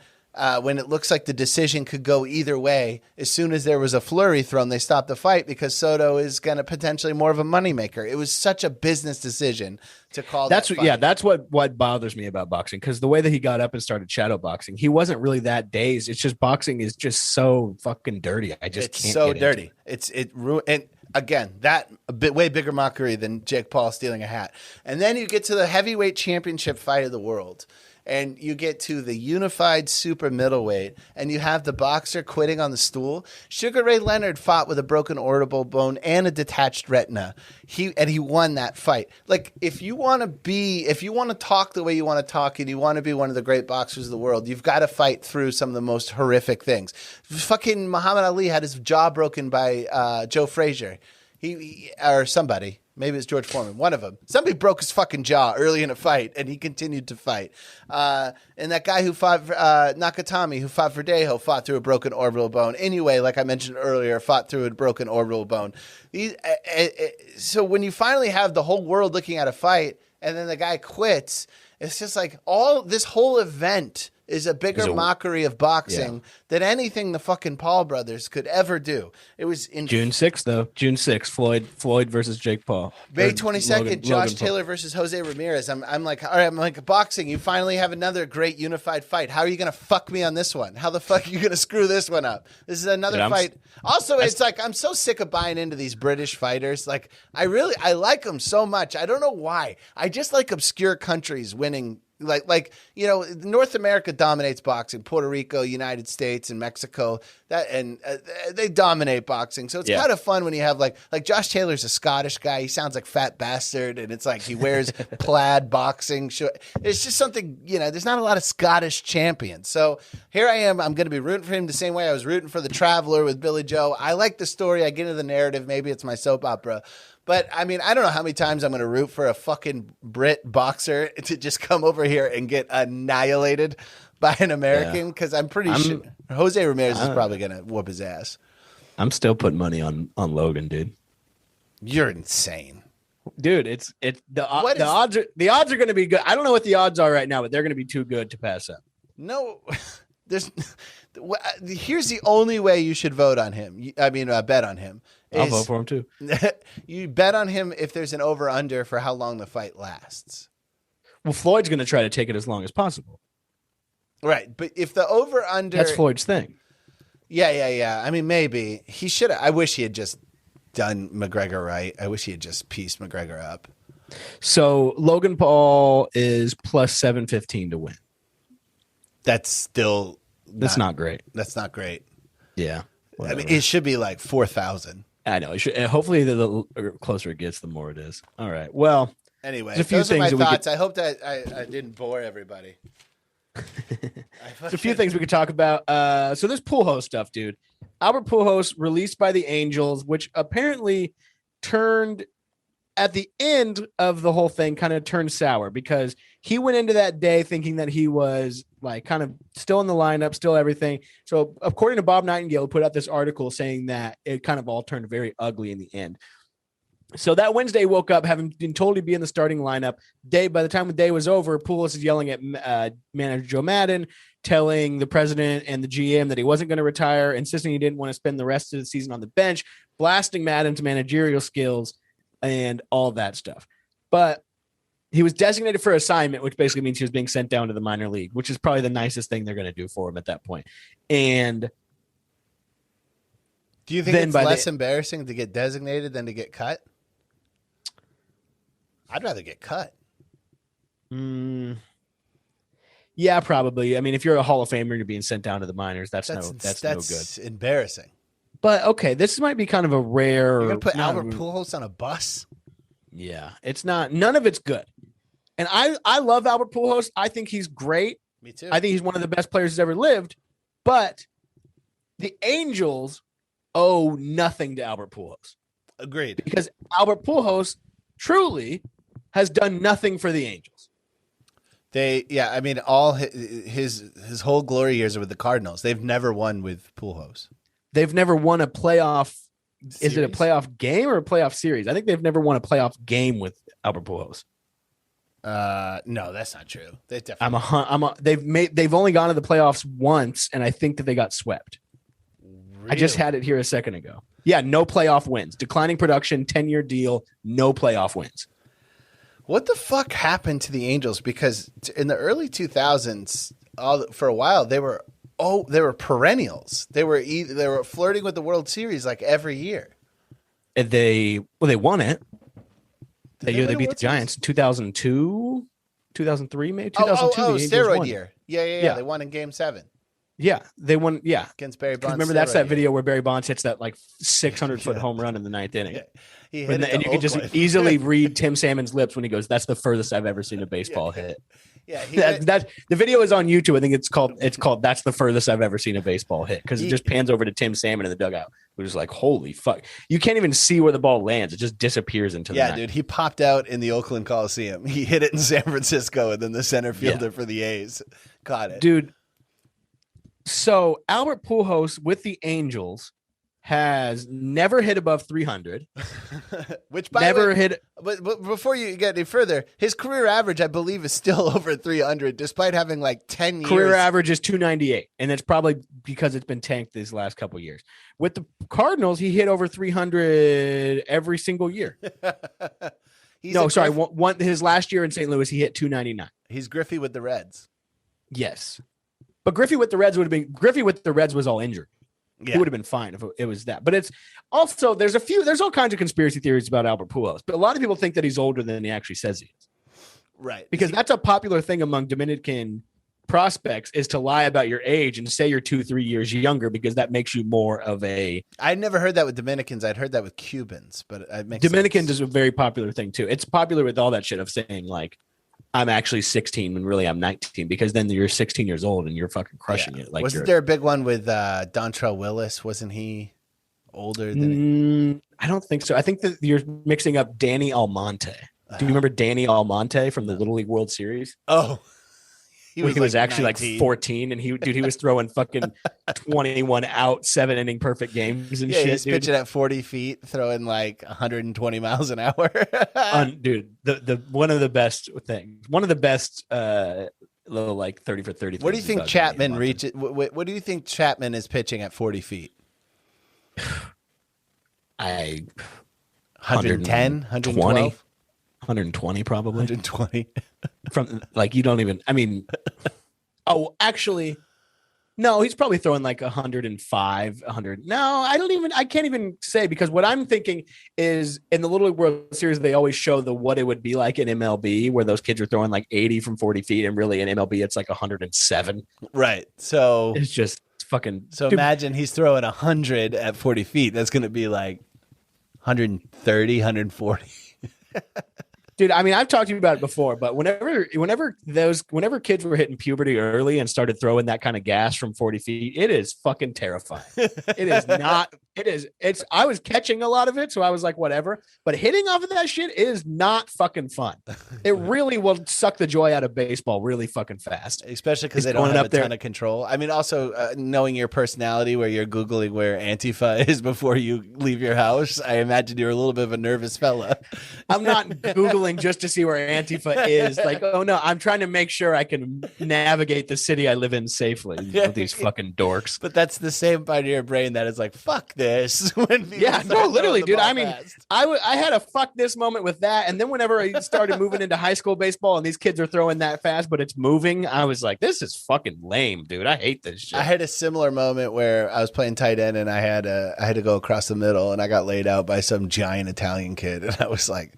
When it looks like the decision could go either way, as soon as there was a flurry thrown, they stopped the fight because Soto is going to potentially more of a moneymaker. It was such a business decision to call that fight. That's what bothers me about boxing, because the way that he got up and started shadow boxing, he wasn't really that dazed. It's just boxing is just so fucking dirty. It's can't so get dirty. Into it. And again, that a bit way bigger mockery than Jake Paul stealing a hat. And then you get to the heavyweight championship fight of the world. And you get to the unified super middleweight, and you have the boxer quitting on the stool. Sugar Ray Leonard fought with a broken orbital bone and a detached retina. He won that fight. Like, if you want to talk the way you want to talk, and you want to be one of the great boxers of the world, you've got to fight through some of the most horrific things. Fucking Muhammad Ali had his jaw broken by Joe Frazier. He or somebody. Maybe it's George Foreman, one of them. Somebody broke his fucking jaw early in a fight, and he continued to fight. And that guy who fought Nakatami, who fought Verdejo, fought through a broken orbital bone. Anyway, like I mentioned earlier, fought through a broken orbital bone. So when you finally have the whole world looking at a fight, and then the guy quits, it's just like this whole event is a bigger mockery of boxing than anything the fucking Paul brothers could ever do. It was in June 6th, though. June 6th, Floyd versus Jake Paul. May 22nd, Josh Taylor versus Jose Ramirez. I'm like, all right, I'm like, boxing, you finally have another great unified fight. How are you going to fuck me on this one? How the fuck are you going to screw this one up? This is another fight. Also, it's like, I'm so sick of buying into these British fighters. Like, I like them so much. I don't know why. I just like obscure countries winning. Like North America dominates boxing. Puerto Rico, United States, and Mexico. They dominate boxing. So it's kind of fun when you have like Josh Taylor's a Scottish guy. He sounds like Fat Bastard, and it's like he wears plaid boxing shorts. It's just something, there's not a lot of Scottish champions. So here I am. I'm going to be rooting for him the same way I was rooting for The Traveler with Billy Joe. I like the story. I get into the narrative. Maybe it's my soap opera. But, I mean, I don't know how many times I'm going to root for a fucking Brit boxer to just come over here and get annihilated by an American, because I'm pretty sure Jose Ramirez is probably going to whoop his ass. I'm still putting money on Logan, dude. You're insane. Dude, the odds are going to be good. I don't know what the odds are right now, but they're going to be too good to pass up. No, here's the only way you should vote on him. I mean, bet on him. I'll vote for him too. You bet on him if there's an over-under for how long the fight lasts. Well, Floyd's going to try to take it as long as possible. Right, but if the over-under... That's Floyd's thing. Yeah. I mean, maybe. He should have... I wish he had just done McGregor right. I wish he had just pieced McGregor up. So Logan Paul is plus 715 to win. That's still... That's not great. That's not great. Yeah. Whatever. I mean, it should be like 4,000. I know. It should, hopefully, the closer it gets, the more it is. All right. Well, anyway, those are my thoughts. I hope that I didn't bore everybody. There's a few things we could talk about. So there's Pujols stuff, dude. Albert Pujols released by the Angels, which apparently turned at the end of the whole thing, kind of turned sour, because he went into that day thinking that he was like kind of still in the lineup, still everything. So according to Bob Nightingale, put out this article saying that it kind of all turned very ugly in the end. So that Wednesday woke up having been told to be in the starting lineup. By the time the day was over, Pujols is yelling at manager Joe Madden, telling the president and the GM that he wasn't going to retire, insisting he didn't want to spend the rest of the season on the bench, blasting Madden's managerial skills and all that stuff. But he was designated for assignment, which basically means he was being sent down to the minor league, which is probably the nicest thing they're going to do for him at that point. And do you think it's less embarrassing to get designated than to get cut? I'd rather get cut. Yeah, probably. I mean, if you're a Hall of Famer, you're being sent down to the minors. That's no good. That's embarrassing. But okay, this might be kind of a rare. You're gonna put Albert Pujols on a bus? Yeah, it's not. None of it's good. And I love Albert Pujols. I think he's great. Me too. I think he's one of the best players who's ever lived. But the Angels owe nothing to Albert Pujols. Agreed. Because Albert Pujols truly has done nothing for the Angels. I mean, all his whole glory years are with the Cardinals. They've never won with Pujols. They've never won a playoff. Series? Is it a playoff game or a playoff series? I think they've never won a playoff game with Albert Pujols. No, that's not true. They definitely. They've only gone to the playoffs once, and I think that they got swept. Really? I just had it here a second ago. Yeah, no playoff wins. Declining production, 10-year deal, no playoff wins. What the fuck happened to the Angels? Because in the early 2000s, for a while they were perennials. They were flirting with the World Series like every year. And they won it. The year they beat the Series? Giants in 2002, 2003, maybe 2002. Steroid year. Yeah. They won in Game 7. Yeah, they won. Yeah, against Barry Bonds. Remember that's that video where Barry Bonds hits that like 600-foot home run in the ninth inning. Yeah. He hit and you can just easily read Tim Salmon's lips when he goes, "That's the furthest I've ever seen a baseball hit." Yeah, that the video is on YouTube. I think it's called "That's the furthest I've ever seen a baseball hit" because it just pans over to Tim Salmon in the dugout, which is like, "Holy fuck!" You can't even see where the ball lands; it just disappears into the night. Dude. He popped out in the Oakland Coliseum. He hit it in San Francisco, and then the center fielder for the A's caught it, dude. So Albert Pujols with the Angels has never hit above 300. Which by never the way, hit. But before you get any further, his career average, I believe, is still over 300, despite having like 10 years. Career average is 298, and it's probably because it's been tanked these last couple of years. With the Cardinals, he hit over 300 every single year. His last year in St. Louis, he hit 299. He's Griffey with the Reds. Yes. But Griffey with the Reds was all injured. Yeah. He would have been fine if it was that. But it's also there's all kinds of conspiracy theories about Albert Pujols. But a lot of people think that he's older than he actually says he is. Right. Because that's a popular thing among Dominican prospects is to lie about your age and say you're 2-3 years younger because that makes you more of a. I'd never heard that with Dominicans. I'd heard that with Cubans, but it makes Dominicans sense. is a very popular thing too. It's popular with all that shit of saying like I'm actually 16 when really I'm 19 because then you're 16 years old and you're fucking crushing it. Like wasn't there a big one with Dontrell Willis? Wasn't he older than? I don't think so. I think that you're mixing up Danny Almonte. Do you remember Danny Almonte from the Little League World Series? Oh, he was actually 19. Like 14, and he was throwing fucking 21 out 7-inning perfect games and shit. He's pitching at 40 feet, throwing like 120 miles an hour. Dude, the one of the best things, one of the best little like 30 for 30. What do you think Chapman reaches? What do you think Chapman is pitching at 40 feet? 110, 120. 120 probably. 120 from like you don't even. I mean, actually, no. He's probably throwing like 105, 100. No, I can't even say because what I'm thinking is in the Little League World Series they always show what it would be like in MLB where those kids are throwing like 80 from 40 feet and really in MLB it's like 107. Right. So it's just fucking. So imagine he's throwing 100 at 40 feet. That's going to be like 130, 140. Dude, I mean, I've talked to you about it before, but whenever kids were hitting puberty early and started throwing that kind of gas from 40 feet, it is fucking terrifying. It is not. I was catching a lot of it, so I was like, whatever. But hitting off of that shit is not fucking fun. It really will suck the joy out of baseball really fucking fast. Especially because they don't have a ton of control. I mean, also knowing your personality where you're Googling where Antifa is before you leave your house, I imagine you're a little bit of a nervous fella. I'm not Googling just to see where Antifa is. Like, oh no, I'm trying to make sure I can navigate the city I live in safely with these fucking dorks. But that's the same part of your brain that is like, fuck this. When literally, dude. I mean, I had a fuck this moment with that. And then whenever I started moving into high school baseball and these kids are throwing that fast, but it's moving, I was like, this is fucking lame, dude. I hate this shit. I had a similar moment where I was playing tight end and I had to go across the middle and I got laid out by some giant Italian kid. And I was like,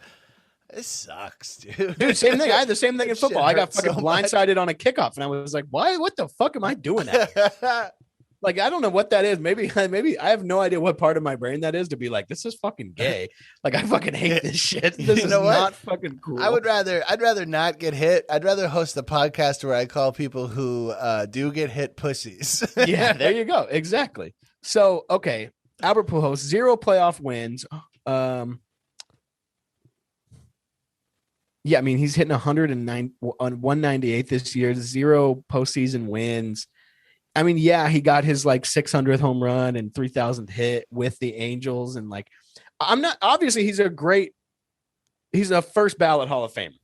this sucks, dude. Dude, same thing. I had the same thing in football. I got fucking blindsided on a kickoff and I was like, why? What the fuck am I doing that? Like, I don't know what that is. Maybe I have no idea what part of my brain that is to be like, this is fucking gay. Like, I fucking hate this shit. This is not fucking cool. I'd rather not get hit. I'd rather host a podcast where I call people who do get hit pussies. Yeah, there you go. Exactly. So, okay. Albert Pujols, 0 playoff wins. Yeah, I mean, he's hitting 109 on 198 this year, 0 postseason wins. I mean, yeah, he got his like 600th home run and 3,000th hit with the Angels. And like, obviously he's a first ballot Hall of Famer.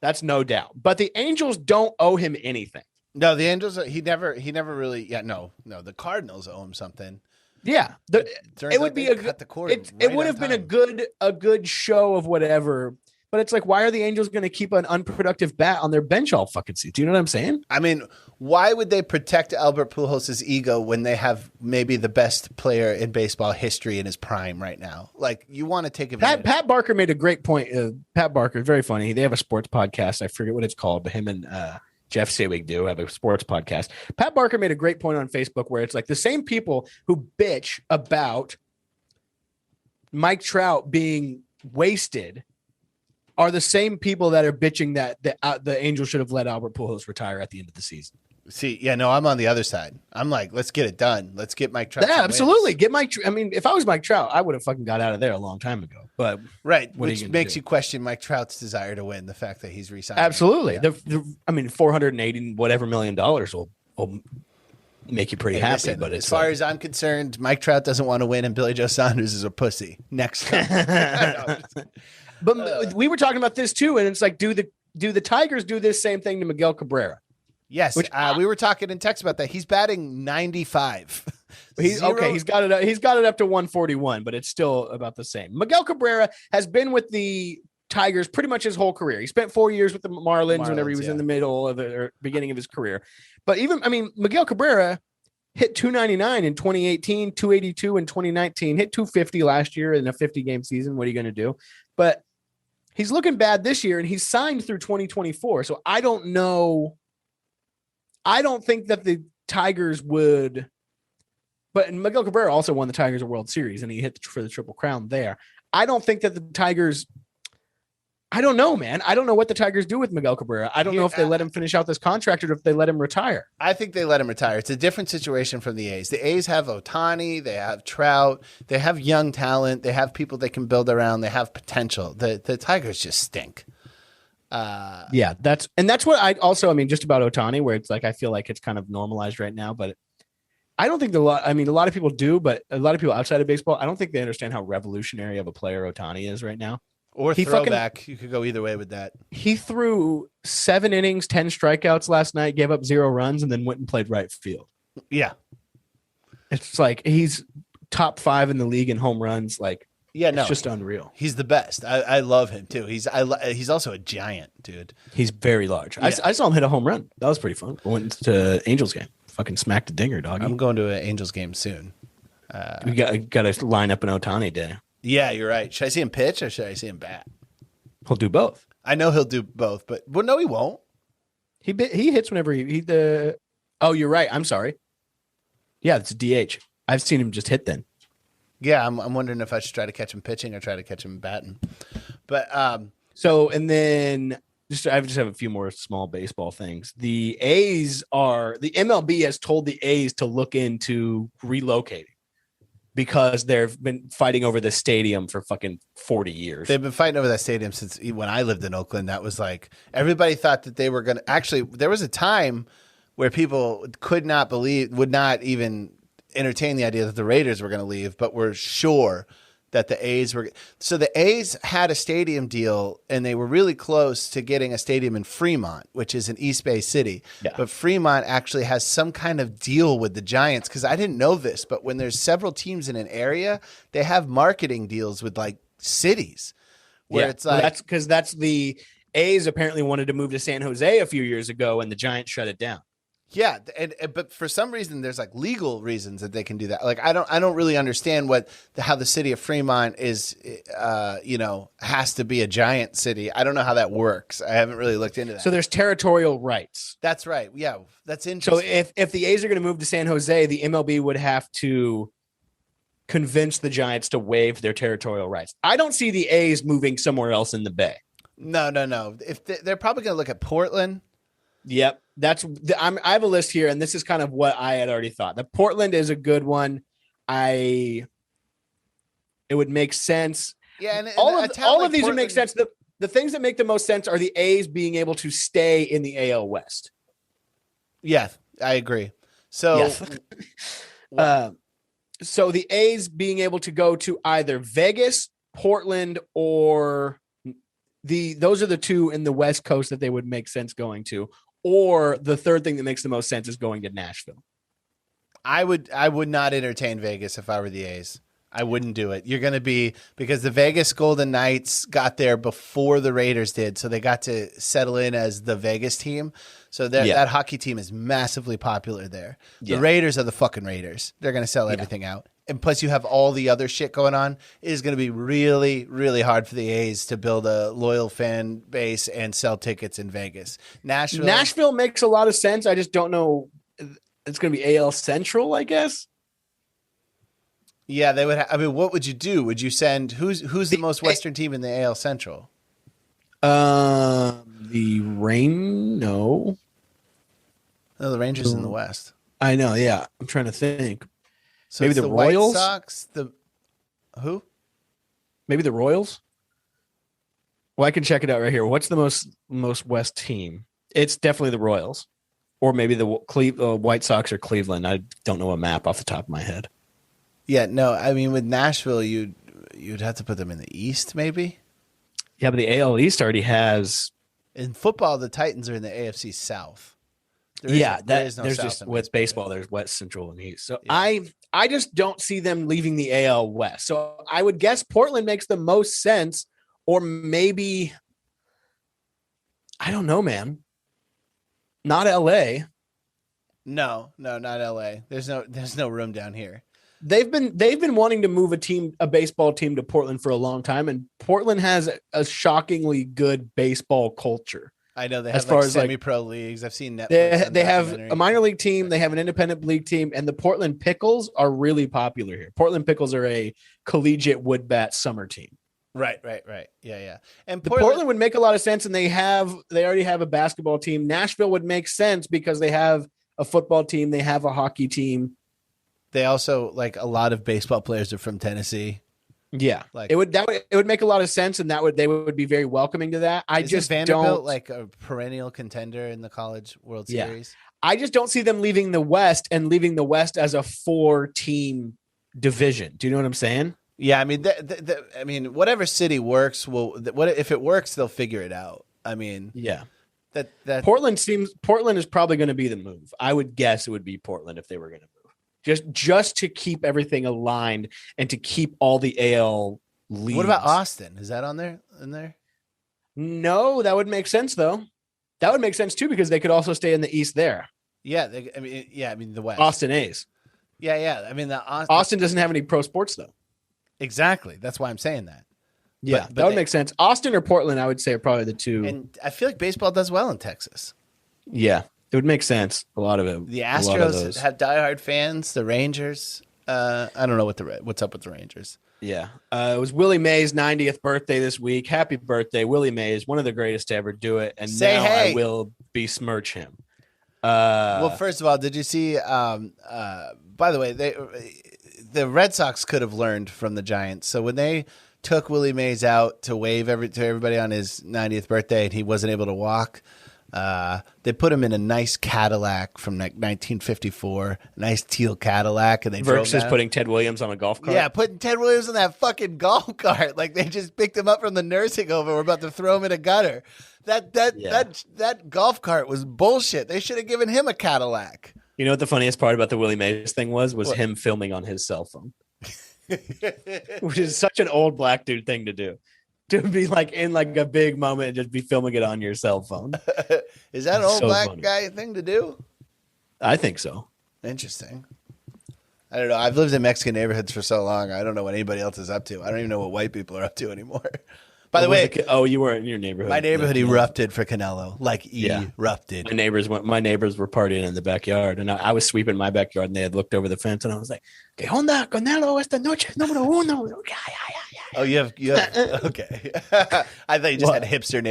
That's no doubt. But the Angels don't owe him anything. No, the Angels, he never really, no, the Cardinals owe him something. Yeah. It would be it would have been a good show of whatever. But it's like, why are the Angels going to keep an unproductive bat on their bench all fucking season? Do you know what I'm saying? I mean, why would they protect Albert Pujols' ego when they have maybe the best player in baseball history in his prime right now? Like, you want to take advantage. Pat Barker made a great point. Pat Barker, very funny. They have a sports podcast. I forget what it's called, but him and Jeff Sewig do have a sports podcast. Pat Barker made a great point on Facebook where it's like the same people who bitch about Mike Trout being wasted are the same people that are bitching that the Angels should have let Albert Pujols retire at the end of the season. See, yeah, no, I'm on the other side. I'm like, let's get it done. Let's get Mike Trout. Yeah, absolutely. Get Mike. I mean, if I was Mike Trout, I would have fucking got out of there a long time ago. But right, which makes you question Mike Trout's desire to win. The fact that he's re-signed. Absolutely. Yeah. I mean, $480 whatever million will make you pretty happy. Listen, but as far as I'm concerned, Mike Trout doesn't want to win, and Billy Joe Saunders is a pussy. Next time. But we were talking about this too, and it's like, do the Tigers do this same thing to Miguel Cabrera? Yes, we were talking in text about that. He's batting 95. He's got it up to 141, but it's still about the same. Miguel Cabrera has been with the Tigers pretty much his whole career. He spent 4 years with the Marlins whenever he was in the middle of the beginning of his career. But Miguel Cabrera hit 299 in 2018, 282 in 2019, hit 250 last year in a 50-game season. What are you going to do? But he's looking bad this year, and he's signed through 2024. So I don't know. I don't think that the Tigers would. But Miguel Cabrera also won the Tigers a World Series, and he hit for the Triple Crown there. I don't think that the Tigers. I don't know, man. I don't know what the Tigers do with Miguel Cabrera. I don't know if they let him finish out this contract or if they let him retire. I think they let him retire. It's a different situation from the A's. The A's have Ohtani, they have Trout, they have young talent, they have people they can build around, they have potential. The Tigers just stink. Yeah, that's what I also, just about Ohtani, where it's like I feel like it's kind of normalized right now, but I don't think a lot of people do, but a lot of people outside of baseball, I don't think they understand how revolutionary of a player Ohtani is right now. Or throwback. You could go either way with that. He threw 7 innings, 10 strikeouts last night, gave up 0 runs, and then went and played right field. Yeah. It's like he's top 5 in the league in home runs. Like, it's just unreal. He's the best. I love him too. He's also a giant, dude. He's very large. Yeah. I saw him hit a home run. That was pretty fun. I went to Angels game. Fucking smacked a dinger, doggy. I'm going to an Angels game soon. We got to line up an Ohtani day. Yeah, you're right. Should I see him pitch or should I see him bat? He'll do both. I know he'll do both, but no, he won't. He hits whenever Oh, you're right. I'm sorry. Yeah, it's DH. I've seen him just hit then. Yeah, I'm wondering if I should try to catch him pitching or try to catch him batting. But and then I just have a few more small baseball things. The MLB has told the A's to look into relocating, because they've been fighting over the stadium for fucking 40 years. They've been fighting over that stadium since when I lived in Oakland. That was like, everybody thought that they were going to actually, there was a time where people would not even entertain the idea that the Raiders were going to leave, but were sure that the A's were. So the A's had a stadium deal, and they were really close to getting a stadium in Fremont, which is an East Bay city. Yeah. But Fremont actually has some kind of deal with the Giants, because I didn't know this, but when there's several teams in an area, they have marketing deals with like cities where it's like, that's the A's apparently wanted to move to San Jose a few years ago, and the Giants shut it down. Yeah, but for some reason there's like legal reasons that they can do that. Like I don't really understand how the city of Fremont is, has to be a giant city. I don't know how that works. I haven't really looked into that. So there's territorial rights. That's right. Yeah, that's interesting. So if the A's are going to move to San Jose, the MLB would have to convince the Giants to waive their territorial rights. I don't see the A's moving somewhere else in the Bay. No. If they're probably going to look at Portland. Yep. I have a list here, and this is kind of what I had already thought. The Portland is a good one. It would make sense. Yeah, and all of these would make sense. the things that make the most sense are the A's being able to stay in the AL West. Yeah, I agree. So, Yes. So the A's being able to go to either Vegas, Portland, or those are the two in the West Coast that they would make sense going to. Or the third thing that makes the most sense is going to Nashville. I would not entertain Vegas if I were the A's. I wouldn't do it. You're going to be, because the Vegas Golden Knights got there before the Raiders did, so they got to settle in as the Vegas team. So that hockey team is massively popular there. The Raiders are the fucking Raiders. They're going to sell everything out. And plus you have all the other shit going on. It is going to be really, really hard for the A's to build a loyal fan base and sell tickets in Vegas. Nashville makes a lot of sense. I just don't know. It's going to be AL Central, I guess. Yeah, they would. I mean, what would you do? Would you send who's the most Western team in the AL Central? The Rain. No, the Rangers in the West. I know. Yeah, I'm trying to think. So maybe the Royals. White Sox. Who? Maybe the Royals. Well, I can check it out right here. What's the most West team? It's definitely the Royals, or maybe the White Sox or Cleveland. I don't know a map off the top of my head. Yeah, no, I mean, with Nashville, you'd have to put them in the East, maybe. Yeah, but the AL East already has. In football, the Titans are in the AFC South. There's just with baseball, there's West, Central, and East. So I just don't see them leaving the AL West. So I would guess Portland makes the most sense, or maybe I don't know, man. Not LA. No, not LA. There's no room down here. They've been wanting to move a baseball team to Portland for a long time, and Portland has a shockingly good baseball culture. I know they have semi-pro leagues. I've seen Netflix. They have a minor league team. They have an independent league team, and the Portland Pickles are really popular here. Portland Pickles are a collegiate wood bat summer team. Right. Yeah. And Portland would make a lot of sense, and they already have a basketball team. Nashville would make sense because they have a football team. They have a hockey team. They also, like, a lot of baseball players are from Tennessee. Yeah, like it would make a lot of sense, and they would be very welcoming to that. Vanderbilt don't like a perennial contender in the College World Series. I just don't see them leaving the West and leaving the West as a 4-team division. Do you know what I'm saying? Yeah, I mean, I mean, whatever city works if it works, they'll figure it out. I mean, yeah, that Portland is probably going to be the move. I would guess it would be Portland if they were going to move. Just to keep everything aligned and to keep all the AL leagues. What about Austin? Is that in there? No, that would make sense though. That would make sense too because they could also stay in the East there. Yeah, I mean the West. Austin A's. Yeah. I mean Austin doesn't have any pro sports though. Exactly. That's why I'm saying that. Yeah, that would make sense. Austin or Portland, I would say, are probably the two. And I feel like baseball does well in Texas. Yeah. It would make sense. A lot of it. The Astros have diehard fans. The Rangers. I don't know what's up with the Rangers. Yeah. It was Willie Mays' 90th birthday this week. Happy birthday, Willie Mays, one of the greatest to ever do it. And I will besmirch him. Well, first of all, did you see? By the way, the Red Sox could have learned from the Giants. So when they took Willie Mays out to wave to everybody on his 90th birthday, and he wasn't able to walk. They put him in a nice Cadillac from like 1954, nice teal Cadillac, and they versus putting Ted Williams on a golf cart. Yeah, putting Ted Williams on that fucking golf cart, like they just picked him up from the nursing home and were about to throw him in a gutter. That golf cart was bullshit. They should have given him a Cadillac. You know what the funniest part about the Willie Mays thing was him filming on his cell phone, which is such an old black dude thing to do. To be like in like a big moment and just be filming it on your cell phone. Is that an old black guy thing to do? I think so. Interesting. I don't know. I've lived in Mexican neighborhoods for so long. I don't know what anybody else is up to. I don't even know what white people are up to anymore. By the way, you were in your neighborhood. My neighborhood erupted for Canelo. Erupted. My neighbors were partying in the backyard, and I was sweeping my backyard, and they had looked over the fence, and I was like, "¿Qué onda, Canelo? Esta noche número uno." Oh, you have okay. I thought you just had hipster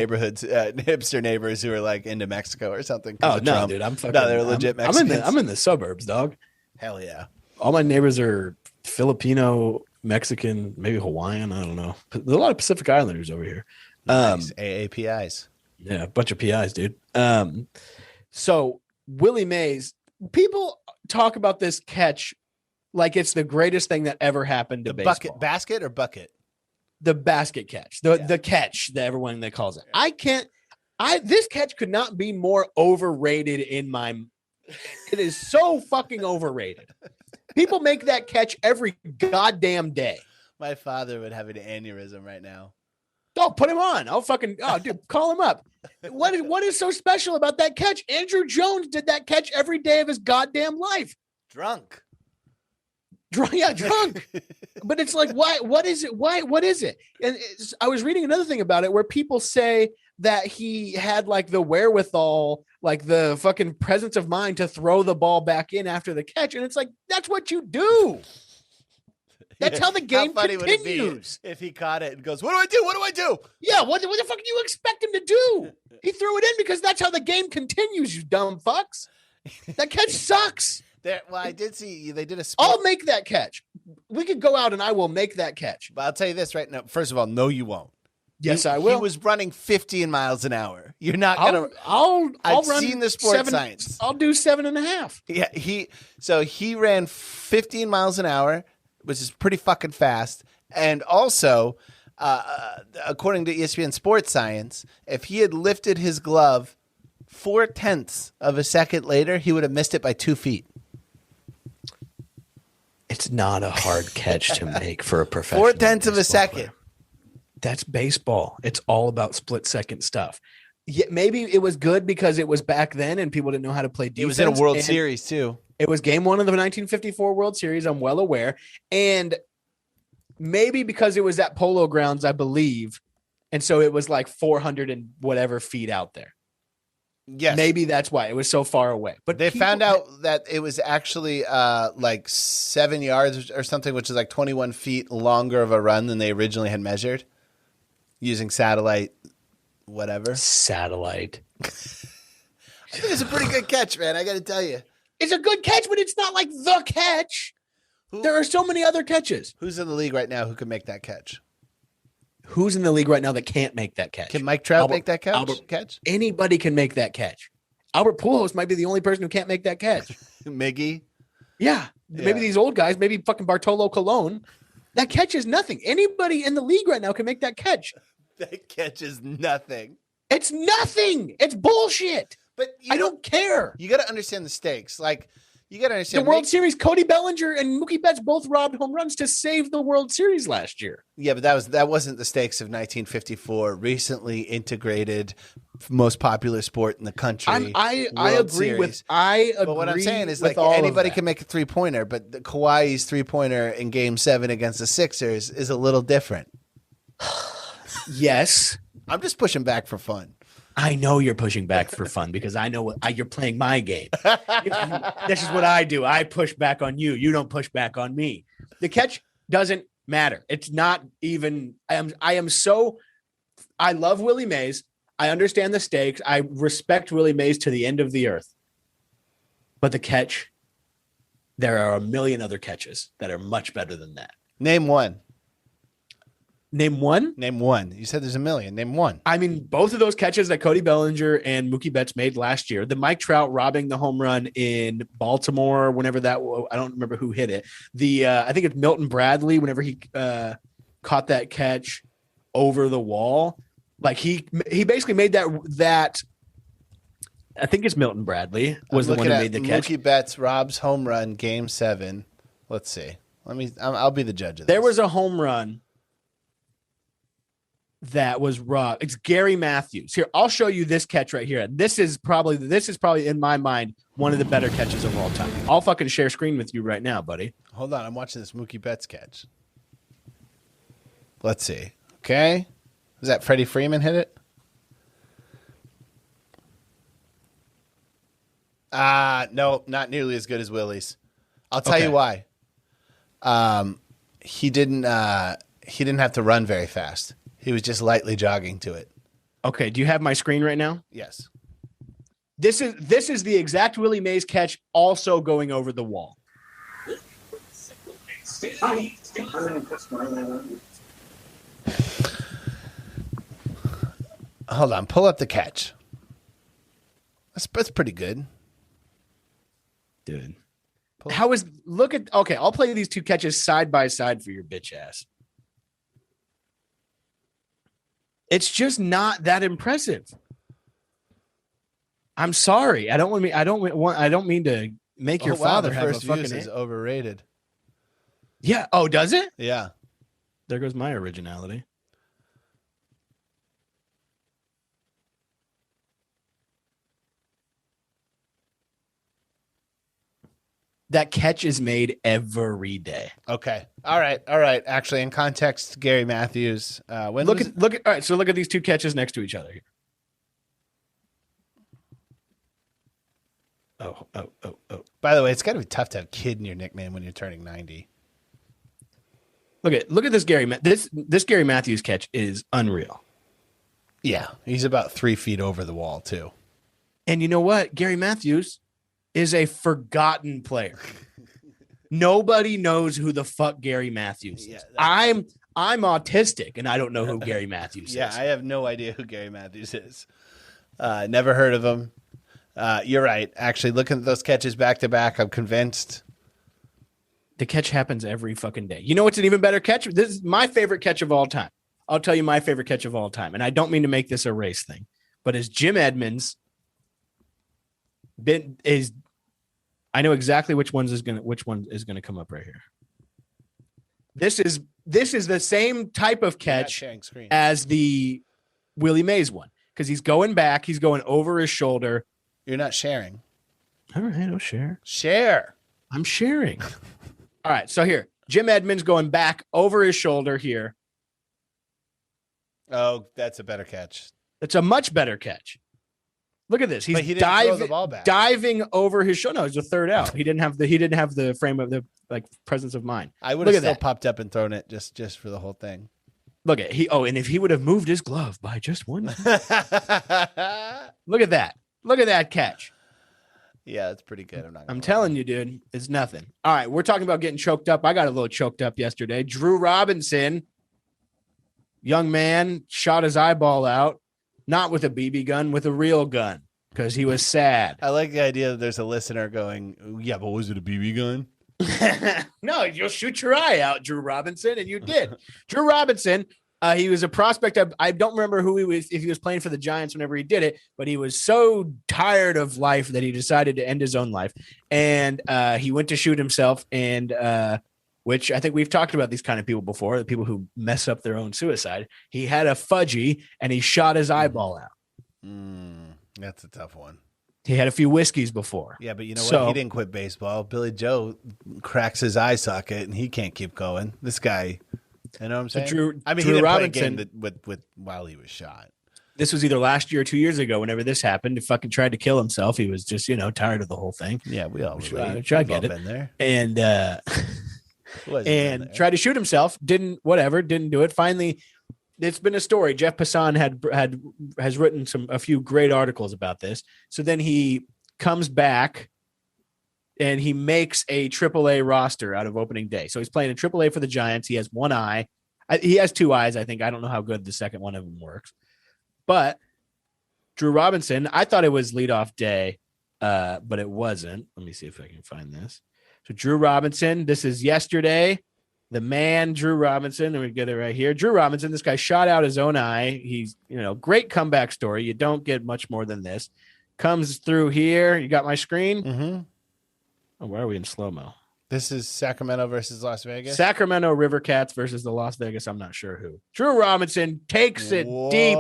neighbors who are like into Mexico or something. Oh no, Trump. Dude, I'm fucking. No, they're legit Mexicans. I'm in the suburbs, dog. Hell yeah. All my neighbors are Filipino, Mexican, maybe Hawaiian. I don't know. There's a lot of Pacific Islanders over here. Nice. AAPIs. Yeah, a bunch of PIs, dude. So Willie Mays, people talk about this catch like it's the greatest thing that ever happened to The baseball. basket or bucket? The basket catch, the catch that everyone that calls it. This catch could not be more overrated in my. It is so fucking overrated. People make that catch every goddamn day. My father would have an aneurysm right now. Oh, put him on. Dude, call him up. What is so special about that catch? Andrew Jones did that catch every day of his goddamn life. Drunk. Drunk. But it's like, why? What is it? Why? What is it? And I was reading another thing about it where people say that he had like the wherewithal, like the fucking presence of mind to throw the ball back in after the catch. And it's like, that's what you do. That's how the game continues. If he caught it and goes, what do I do? What do I do? Yeah, what the fuck do you expect him to do? He threw it in because that's how the game continues, you dumb fucks. That catch sucks. I did see they did a I'll make that catch. We could go out and I will make that catch. But I'll tell you this right now. First of all, no, you won't. Yes, I will. He was running 15 miles an hour. You're not gonna. I've run seen the sports science. I'll do 7.5. Yeah, he ran 15 miles an hour, which is pretty fucking fast. And also, according to ESPN Sports Science, if he had lifted his glove 0.4 of a second later, he would have missed it by 2 feet. It's not a hard catch to make for a professional. 0.4 of a second. Player. That's baseball. It's all about split second stuff. Yeah, maybe it was good because it was back then and people didn't know how to play defense. It was in a World Series too. It was game 1 of the 1954 World Series. I'm well aware. And maybe because it was at Polo Grounds, I believe. And so it was like 400 and whatever feet out there. Yes. Maybe that's why it was so far away. But they found out that it was actually like 7 yards or something, which is like 21 feet longer of a run than they originally had measured using satellite, whatever. Satellite. I think it's a pretty good catch, man. I got to tell you. It's a good catch, but it's not like the catch. There are so many other catches. Who's in the league right now who can make that catch? Who's in the league right now that can't make that catch? Can Mike Trout make that catch? Anybody can make that catch. Albert Pujols might be the only person who can't make that catch. Miggy? Yeah. Maybe these old guys, maybe fucking Bartolo Colon. That catch is nothing. Anybody in the league right now can make that catch. That catch is nothing. It's nothing. It's bullshit. But I don't care. You got to understand the stakes. Like, you got to understand the World Series. Cody Bellinger and Mookie Betts both robbed home runs to save the World Series last year. Yeah, but that wasn't the stakes of 1954. Recently integrated, most popular sport in the country. I agree with. But what I'm saying is, like, anybody can make a 3-pointer, but the Kawhi's 3-pointer in Game 7 against the Sixers is a little different. Yes, I'm just pushing back for fun. I know you're pushing back for fun because I know you're playing my game. This is what I do. I push back on you. You don't push back on me. The catch doesn't matter. It's not even. I love Willie Mays. I understand the stakes. I respect Willie Mays to the end of the earth. But the catch, there are a million other catches that are much better than that. Name one. Name one? Name one. You said there's a million. Name one. I mean, both of those catches that Cody Bellinger and Mookie Betts made last year, the Mike Trout robbing the home run in Baltimore, whenever that, I don't remember who hit it. I think it's Milton Bradley, whenever he caught that catch over the wall. Like he basically made that. I think it's Milton Bradley was the one who made the catch. Mookie Betts robs home run Game 7. Let's see. I'll be the judge of this. There was a home run that was robbed. It's Gary Matthews. Here, I'll show you this catch right here. This is probably in my mind one of the better catches of all time. I'll fucking share screen with you right now, buddy. Hold on, I'm watching this Mookie Betts catch. Let's see. Okay. Was that Freddie Freeman hit it? No, not nearly as good as Willie's. I'll tell you why. He didn't have to run very fast. He was just lightly jogging to it. Okay, do you have my screen right now? Yes. This is the exact Willie Mays catch, also going over the wall. Hold on. Pull up the catch. That's pretty good. Dude. Okay, I'll play these two catches side by side for your bitch ass. It's just not that impressive. I'm sorry. I don't mean to make your father have a fucking is overrated. Yeah. Oh, does it? Yeah. There goes my originality. That catch is made every day. Okay. All right. Actually, in context, Gary Matthews. Look at. All right. So look at these two catches next to each other. Oh. By the way, it's got to be tough to have kid in your nickname when you're turning 90. Look at this Gary. This Gary Matthews catch is unreal. Yeah, he's about 3 feet over the wall too. And you know what? Gary Matthews is a forgotten player. Nobody knows who the fuck Gary Matthews is. Yeah, I'm autistic and I don't know who Gary Matthews is. Yeah, I have no idea who Gary Matthews is. Never heard of him. You're right. Actually, looking at those catches back to back, I'm convinced. The catch happens every fucking day. You know what's an even better catch? This is my favorite catch of all time. I'll tell you my favorite catch of all time. And I don't mean to make this a race thing, but as Jim Edmonds I know exactly which one is going to come up right here. This is the same type of catch as the Willie Mays one because he's going back, he's going over his shoulder. You're not sharing. All right, I'll share. Share. I'm sharing. All right, so here, Jim Edmonds going back over his shoulder here. Oh, that's a better catch. It's a much better catch. Look at this. He's he didn't throw the ball back. Diving over his shoulder. No, it's a third out. He didn't have the frame of the presence of mind. I would have still popped up and thrown it just for the whole thing. Look at and if he would have moved his glove by just one. Look at that. Look at that catch. Yeah, it's pretty good. I'm telling you, dude, it's nothing. All right, we're talking about getting choked up. I got a little choked up yesterday. Drew Robinson, young man, shot his eyeball out, not with a BB gun, with a real gun, because he was sad. I like the idea that there's a listener going, yeah, but was it a BB gun? No, you'll shoot your eye out, Drew Robinson, and you did. Drew Robinson, he was a prospect. I don't remember who he was, if he was playing for the Giants whenever he did it, but he was so tired of life that he decided to end his own life. And he went to shoot himself, and which I think we've talked about these kind of people before, the people who mess up their own suicide. He had a fudgy, and he shot his eyeball out. That's a tough one. He had a few whiskeys before. Yeah, but you know what? He didn't quit baseball. Billy Joe cracks his eye socket, and he can't keep going. This guy, you know what I'm saying? Drew he didn't Robinson, play a game with while he was shot. This was either last year or 2 years ago. Whenever this happened, he fucking tried to kill himself. He was just, tired of the whole thing. Yeah, we all I get it. Been there. And tried to shoot himself. Didn't do it. Finally, it's been a story. Jeff Passan has written a few great articles about this. So then he comes back and he makes a AAA roster out of opening day. So he's playing in AAA for the Giants. He has one eye. He has two eyes, I think. I don't know how good the second one of them works. But Drew Robinson, I thought it was leadoff day, but it wasn't. Let me see if I can find this. So Drew Robinson, this is yesterday. The man, Drew Robinson, and we get it right here. Drew Robinson, this guy shot out his own eye. He's, great comeback story. You don't get much more than this. Comes through here. You got my screen? Mm-hmm. Oh, why are we in slow-mo? This is Sacramento versus Las Vegas? Sacramento River Cats versus the Las Vegas. I'm not sure who. Drew Robinson takes it deep.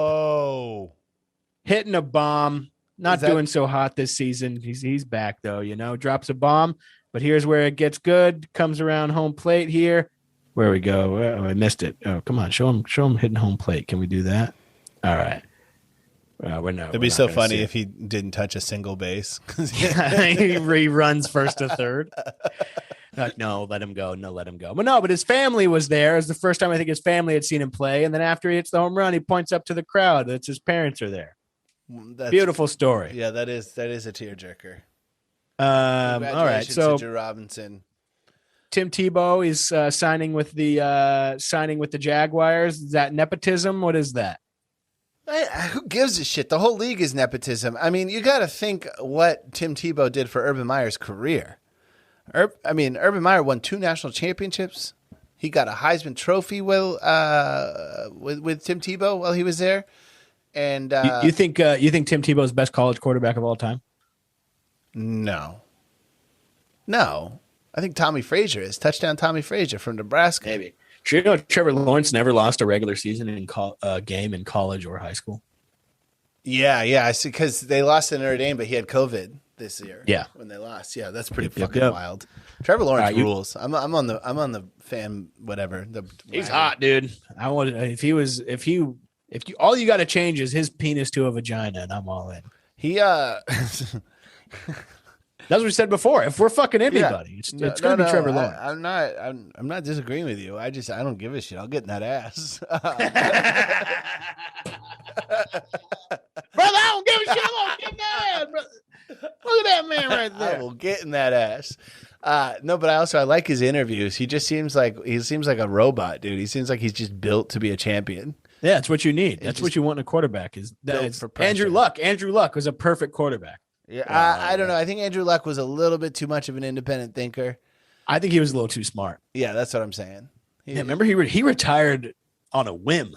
Hitting a bomb. Not doing so hot this season. He's back, though, drops a bomb. But here's where it gets good. Comes around home plate here. Where we go? Oh, I missed it. Oh, come on. Show him hitting home plate. Can we do that? All right. It'd be so funny if he didn't touch a single base. He runs first to third. No, let him go. No, let him go. But his family was there. It was the first time I think his family had seen him play. And then after he hits the home run, he points up to the crowd. That's his parents are there. Beautiful story. Yeah, that is a tearjerker. All right. So Drew Robinson. Tim Tebow is signing with the Jaguars. Is that nepotism? What is that? Who gives a shit? The whole league is nepotism. I mean, you got to think what Tim Tebow did for Urban Meyer's career. Urban Meyer won 2 national championships. He got a Heisman Trophy with Tim Tebow while he was there. And you think Tim Tebow's the best college quarterback of all time? No. I think Tommy Frazier is. Touchdown Tommy Frazier from Nebraska. Maybe. Sure, you know Trevor Lawrence never lost a regular season game in college or high school. Yeah. I see, because they lost to Notre Dame, but he had COVID this year. Yeah, when they lost. Yeah, that's pretty fucking wild. Trevor Lawrence rules. I'm on the fan whatever. He's hot, dude. I want if you all you got to change is his penis to a vagina, and I'm all in. That's what we said before. If we're fucking anybody, it's gonna be Trevor Lawrence. I'm not disagreeing with you. I don't give a shit. I'll get in that ass. Brother, I don't give a shit. I'm gonna get in that ass, brother. Look at that man right there. I will get in that ass. No, but I like his interviews. He just seems like a robot, dude. He seems like he's just built to be a champion. Yeah, that's what you need. That's what you want in a quarterback. Andrew Luck. Andrew Luck was a perfect quarterback. Yeah, I don't know. I think Andrew Luck was a little bit too much of an independent thinker. I think he was a little too smart. Yeah, that's what I'm saying. Remember he retired on a whim.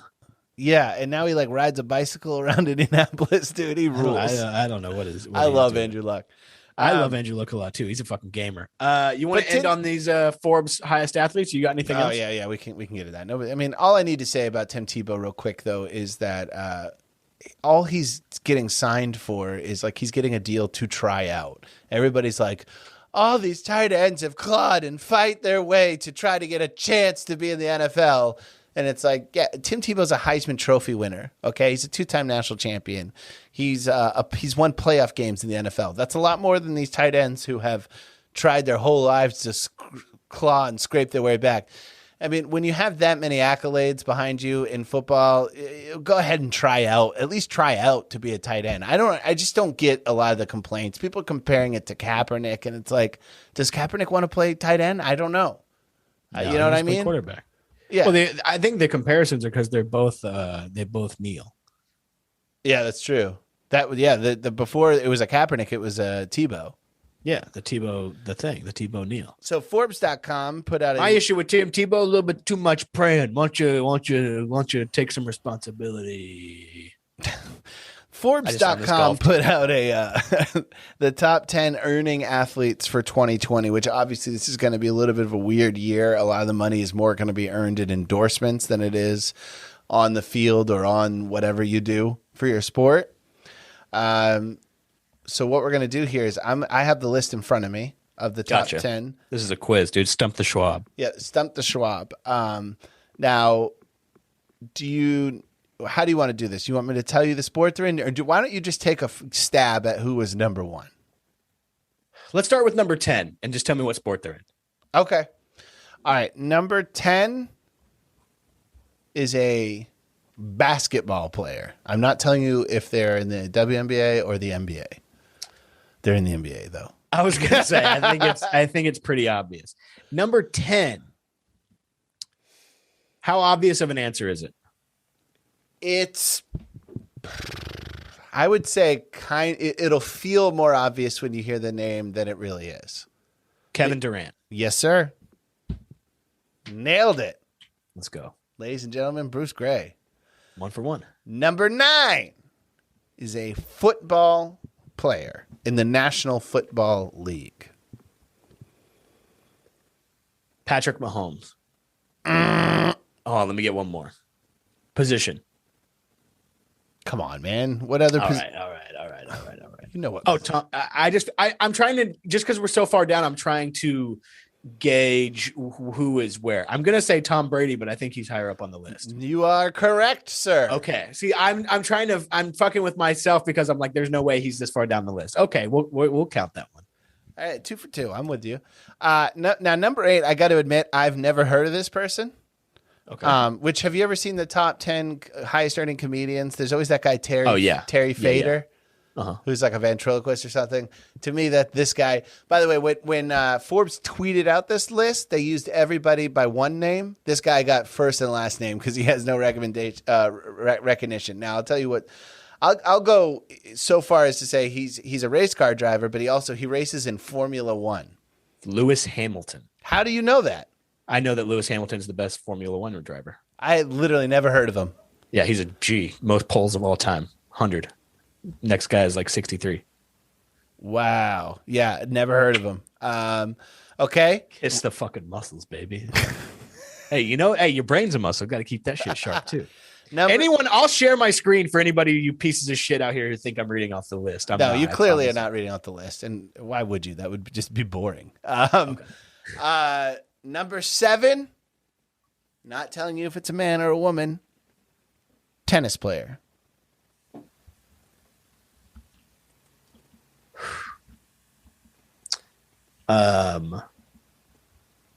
Yeah, and now he rides a bicycle around Indianapolis, dude. He rules. I don't know what is. I love Andrew Luck. I love Andrew Luck a lot too. He's a fucking gamer. You want to end on these Forbes highest athletes? You got anything else? Yeah. We can get to that. No, but I mean, all I need to say about Tim Tebow real quick though is that all he's getting signed for is he's getting a deal to try out. Everybody's like, all these tight ends have clawed and fight their way to try to get a chance to be in the NFL. And it's Tim Tebow's a Heisman Trophy winner. Okay, he's a 2-time national champion. He's won playoff games in the NFL. That's a lot more than these tight ends who have tried their whole lives to claw and scrape their way back. I mean, when you have that many accolades behind you in football, go ahead and try out. At least try out to be a tight end. I just don't get a lot of the complaints. People comparing it to Kaepernick, and it's does Kaepernick want to play tight end? I don't know. No, you know what I mean? Quarterback. Yeah. Well, I think the comparisons are because they both kneel. Yeah, that's true. The before it was a Kaepernick, it was a Tebow. Yeah, the Tebow kneel. So Forbes.com put out my issue with Tim Tebow, a little bit too much praying. Want you to take some responsibility. Forbes.com put out the top 10 earning athletes for 2020, which obviously this is going to be a little bit of a weird year. A lot of the money is more going to be earned in endorsements than it is on the field or on whatever you do for your sport. So what we're going to do here is I have the list in front of me of the top 10. This is a quiz, dude. Stump the Schwab. Yeah, Stump the Schwab. Now, how do you want to do this? You want me to tell you the sport they're in? Or why don't you just take a stab at who was number 1? Let's start with number 10 and just tell me what sport they're in. Okay. All right. Number 10 is a basketball player. I'm not telling you if they're in the WNBA or the NBA. They're in the NBA, though. I was going to say, I think it's pretty obvious. Number 10. How obvious of an answer is it? It's, I would say, it'll feel more obvious when you hear the name than it really is. Kevin Durant. Yes, sir. Nailed it. Let's go. Ladies and gentlemen, Bruce Gray. 1 for 1. Number 9 is a football player in the National Football League. Patrick Mahomes. Oh, let me get one more. Position. Come on, man. What other position? All right. You know what? Oh, Tom. I'm trying to, just because we're so far down, I'm trying to gauge who is where. I'm going to say Tom Brady, but I think he's higher up on the list. You are correct, sir. Okay. See, I'm fucking with myself because I'm like, there's no way he's this far down the list. Okay. We'll count that one. All right. 2 for 2. I'm with you. Now, number 8, I got to admit, I've never heard of this person. Okay. Which, have you ever seen the top 10 highest earning comedians? There's always that guy, Terry. Oh, yeah. Terry Fader. who's like a ventriloquist or something. To me, that this guy. By the way, when Forbes tweeted out this list, they used everybody by one name. This guy got first and last name because he has no recommendation recognition. Now I'll tell you what. I'll go so far as to say he's a race car driver, but he races in Formula One. Lewis Hamilton. How do you know that? I know that Lewis Hamilton's the best Formula One driver. I literally never heard of him. Yeah, he's a G. Most poles of all time, 100. Next guy is like 63. Wow. Yeah, never heard of him. Okay. Kiss the fucking muscles, baby. Hey, your brain's a muscle. Got to keep that shit sharp too. I'll share my screen for anybody, you pieces of shit out here who think I'm reading off the list. You clearly are not reading off the list. And why would you? That would just be boring. Number 7, not telling you if it's a man or a woman, tennis player. I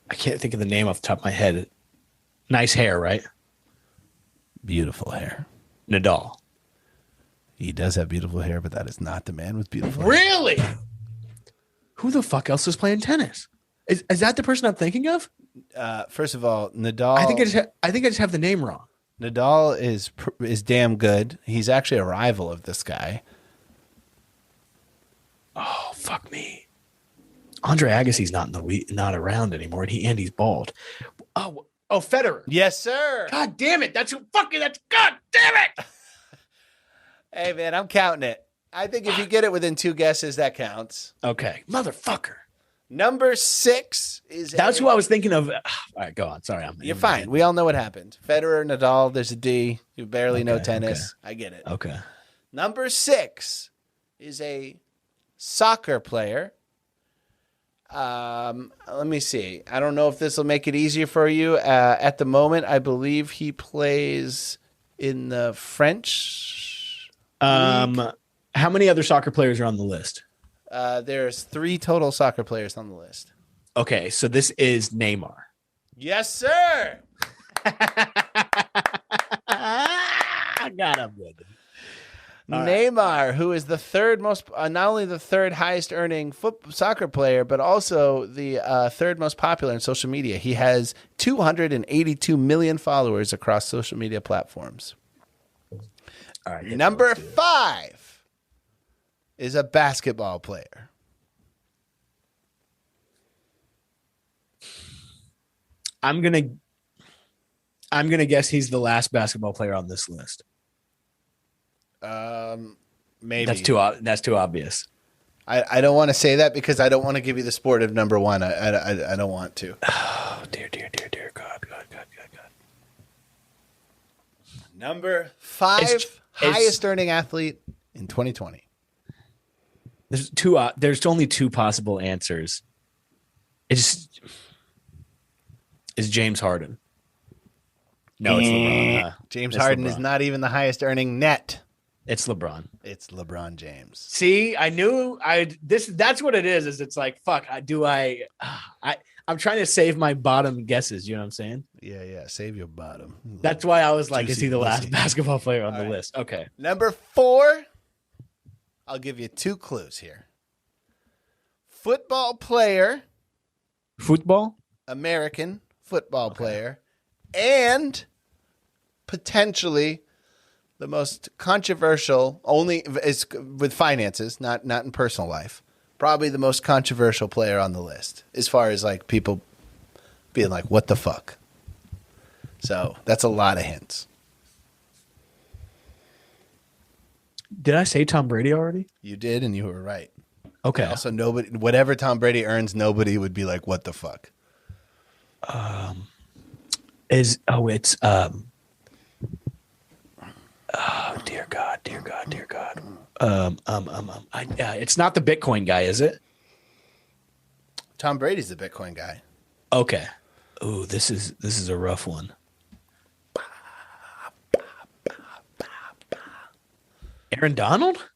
can't think of the name off the top of my head. Nice hair, right? Beautiful hair. Nadal. He does have beautiful hair, but that is not the man with beautiful hair. Really? Who the fuck else is playing tennis? Is that the person I'm thinking of? First of all, Nadal. I think I just have the name wrong. Nadal is damn good. He's actually a rival of this guy. Oh, fuck me. Andre Agassi's not around anymore, and he's bald. Oh, Federer. Yes, sir. God damn it. God damn it. Hey, man, I'm counting it. I think if you get it within 2 guesses, that counts. Okay. Motherfucker. Number 6 is. That's who I was thinking of. All right, go on. Sorry. You're fine. We all know what happened. Federer, Nadal, there's a D. You barely know tennis. Okay. I get it. Okay. Number 6 is a soccer player. Let me see. I don't know if this will make it easier for you. At the moment, I believe he plays in the French league. How many other soccer players are on the list? There's 3 total soccer players on the list. Okay, so this is Neymar. Yes, sir. I got him with it. Neymar, who is the third most, not only the third highest earning soccer player, but also the third most popular in social media. He has 282 million followers across social media platforms. All right. Number 5 is a basketball player. I'm gonna guess he's the last basketball player on this list. Maybe that's too obvious. I don't want to say that because I don't want to give you the sport of number 1. I don't want to. Oh, dear God. Number 5 highest earning athlete in 2020. There's only 2 possible answers. Is James Harden? No, it's LeBron. James Harden is not even the highest earning net. It's LeBron. It's LeBron James. See, I knew that's what it is it's like, fuck, I'm trying to save my bottom guesses, you know what I'm saying? Yeah, save your bottom. That's why I was like, is he the last basketball player on the list? Okay. Number 4, I'll give you 2 clues here. Football player. Football? American football player. And potentially the most controversial, only is with finances, not in personal life. Probably the most controversial player on the list, as far as like people being like, "What the fuck?" So that's a lot of hints. Did I say Tom Brady already? You did, and you were right. Okay. Also, nobody, whatever Tom Brady earns, nobody would be like, "What the fuck?" Oh, dear God. It's not the Bitcoin guy, is it? Tom Brady's the Bitcoin guy. Okay. Ooh, this is a rough one. Aaron Donald?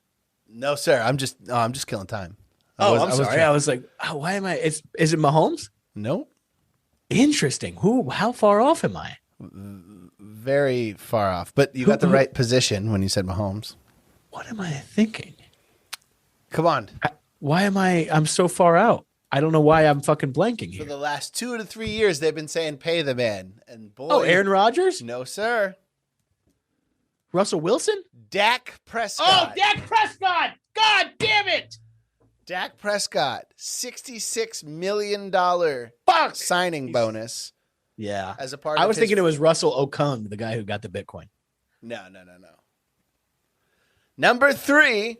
No, sir. I'm just killing time. I'm sorry. I was like, why am I? Is it Mahomes? Nope. Interesting. How far off am I? Very far off, but you got the right position when you said Mahomes. What am I thinking? Come on. Why am I'm so far out? I don't know why I'm fucking blanking For here. the last 2 to 3 years, they've been saying pay the man. And boy. Oh, Aaron Rodgers? No, sir. Russell Wilson? Dak Prescott. Oh, Dak Prescott! God damn it! Dak Prescott, $66 million Fuck! signing bonus Yeah. as a part I of was his- thinking it was Russell Okung, the guy who got the Bitcoin. No. Number 3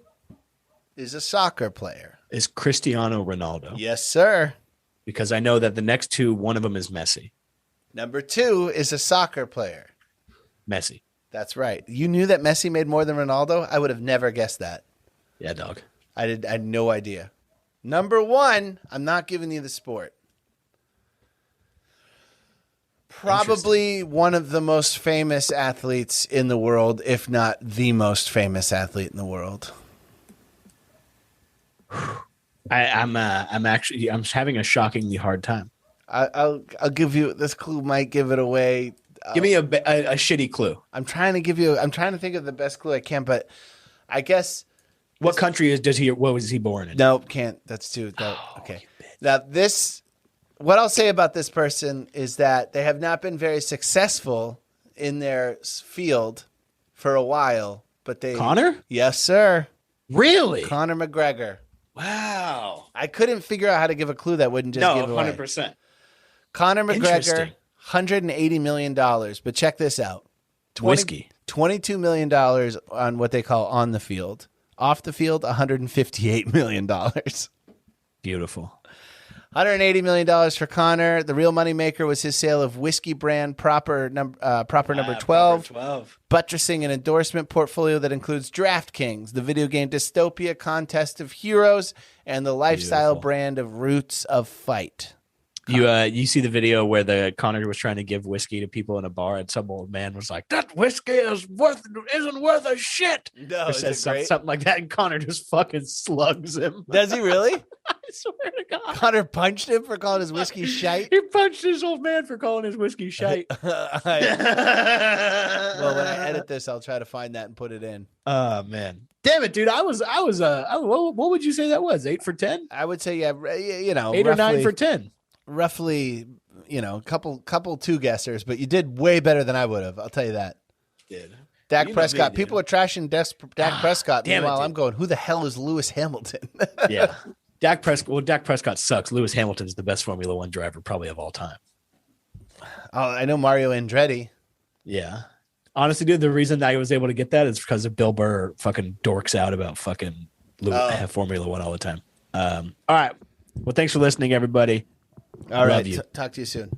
is a soccer player. Is Cristiano Ronaldo. Yes, sir. Because I know that the next two, one of them is Messi. Number 2 is a soccer player. Messi. That's right. You knew that Messi made more than Ronaldo? I would have never guessed that. Yeah, dog. I had no idea. Number 1, I'm not giving you the sport. Probably one of the most famous athletes in the world, if not the most famous athlete in the world. I'm having a shockingly hard time. I'll give you this clue. Might give it away. Give me a shitty clue. I'm trying to think of the best clue I can, but I guess. What country what was he born in? Nope, can't. That's too. Okay. Now what I'll say about this person is that they have not been very successful in their field for a while, but they. Connor? Yes, sir. Really? Conor McGregor. Wow. I couldn't figure out how to give a clue that wouldn't just give it away. 100%. Conor McGregor, Interesting. $180 million. But check this out. Whiskey. $22 million on what they call on the field. Off the field, $158 million. Beautiful. $180 million for Conor. The real moneymaker was his sale of whiskey brand proper number 12, buttressing an endorsement portfolio that includes DraftKings, the video game dystopia Contest of Heroes, and the lifestyle Beautiful. brand of Roots of Fight. You see the video where the Connor was trying to give whiskey to people in a bar, and some old man was like, "That whiskey isn't worth a shit." No, Or says something like that, and Connor just fucking slugs him. Does he really? I swear to God. Connor punched him for calling his whiskey shite. He punched this old man for calling his whiskey shite. Well, when I edit this, I'll try to find that and put it in. Oh man, damn it, dude! What would you say that was? 8 for 10? I would say, yeah, 8 roughly, or 9 for 10? Roughly, couple two guessers, but you did way better than I would have. I'll tell you that. Did Dak You know Prescott. me, dude. People are trashing Dak Prescott. damn it, Meanwhile, dude. I'm going, who the hell is Lewis Hamilton? Yeah, Dak Prescott sucks. Lewis Hamilton's the best Formula One driver probably of all time. Oh, I know Mario Andretti. Yeah. Honestly, dude, the reason I was able to get that is because of Bill Burr fucking dorks out about fucking Formula One all the time. All right. Well, thanks for listening, everybody. All right. you. Talk to you soon.